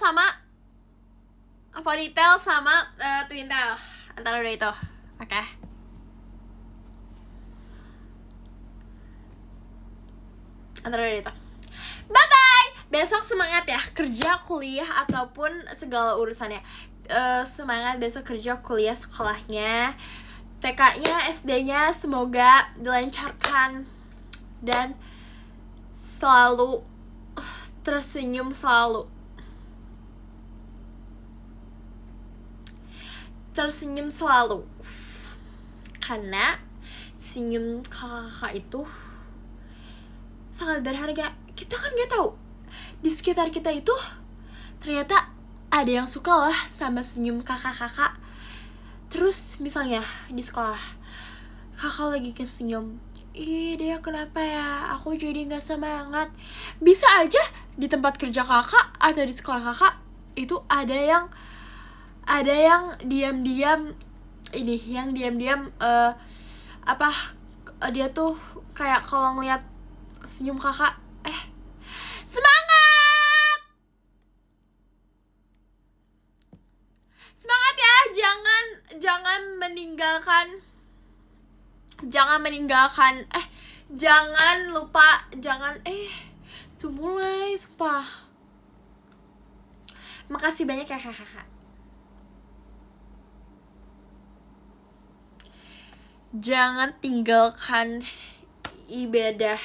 sama twintail. Antara dua itu. Oke. Antara dua itu. Bye-bye. Besok semangat ya, kerja, kuliah, ataupun segala urusannya. Semangat besok kerja, kuliah, sekolahnya, TK-nya, SD-nya, semoga dilancarkan dan selalu tersenyum selalu. Karena senyum kakak itu sangat berharga. Kita kan nggak tahu di sekitar kita itu ternyata ada yang suka lah sama senyum kakak-kakak. Terus misalnya di sekolah kakak lagi kesenyum, ih dia kenapa ya, aku jadi gak semangat. Bisa aja di tempat kerja kakak atau di sekolah kakak itu ada yang diam-diam dia tuh kayak kalau ngeliat senyum kakak, semangat! Semangat ya, jangan meninggalkan, jangan lupa, tuh mulai, sumpah. Makasih banyak ya kakak. Jangan tinggalkan ibadah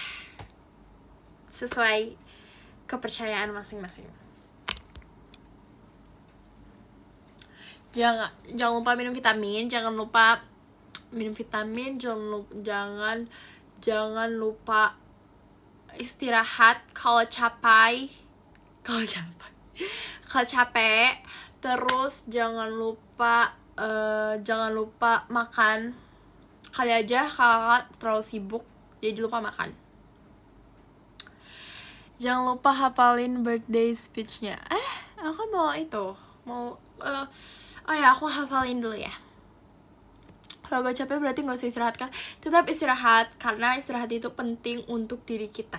sesuai kepercayaan masing-masing. Jangan lupa minum vitamin, jangan lupa istirahat kalau capek. Terus jangan lupa makan. Kali aja kakak terlalu sibuk jadi lupa makan. Jangan lupa hafalin birthday speech-nya. Aku aku hafalin dulu ya. Kalau gak capek berarti gak usah istirahat kan. Tetap istirahat, karena istirahat itu penting untuk diri kita.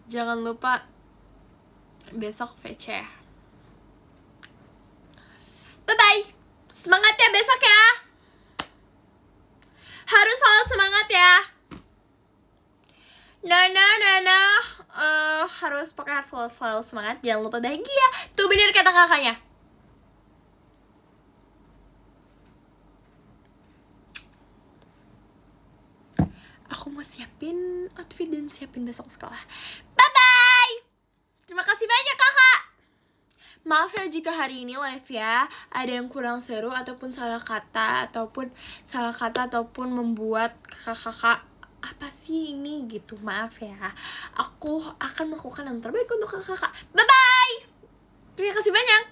Jangan lupa besok VC. Bye-bye. Semangat ya besok ya. Harus selalu semangat ya. Harus selalu semangat. Jangan lupa bahagia. Tuh bener kata kakaknya. Aku mau siapin outfit dan siapin besok sekolah. Bye-bye. Terima kasih banyak kakak. Maaf ya jika hari ini live ya ada yang kurang seru ataupun salah kata ataupun membuat kakak-kakak apa sih ini gitu. Maaf ya. Aku akan melakukan yang terbaik untuk kakak-kakak. Bye bye. Terima kasih banyak.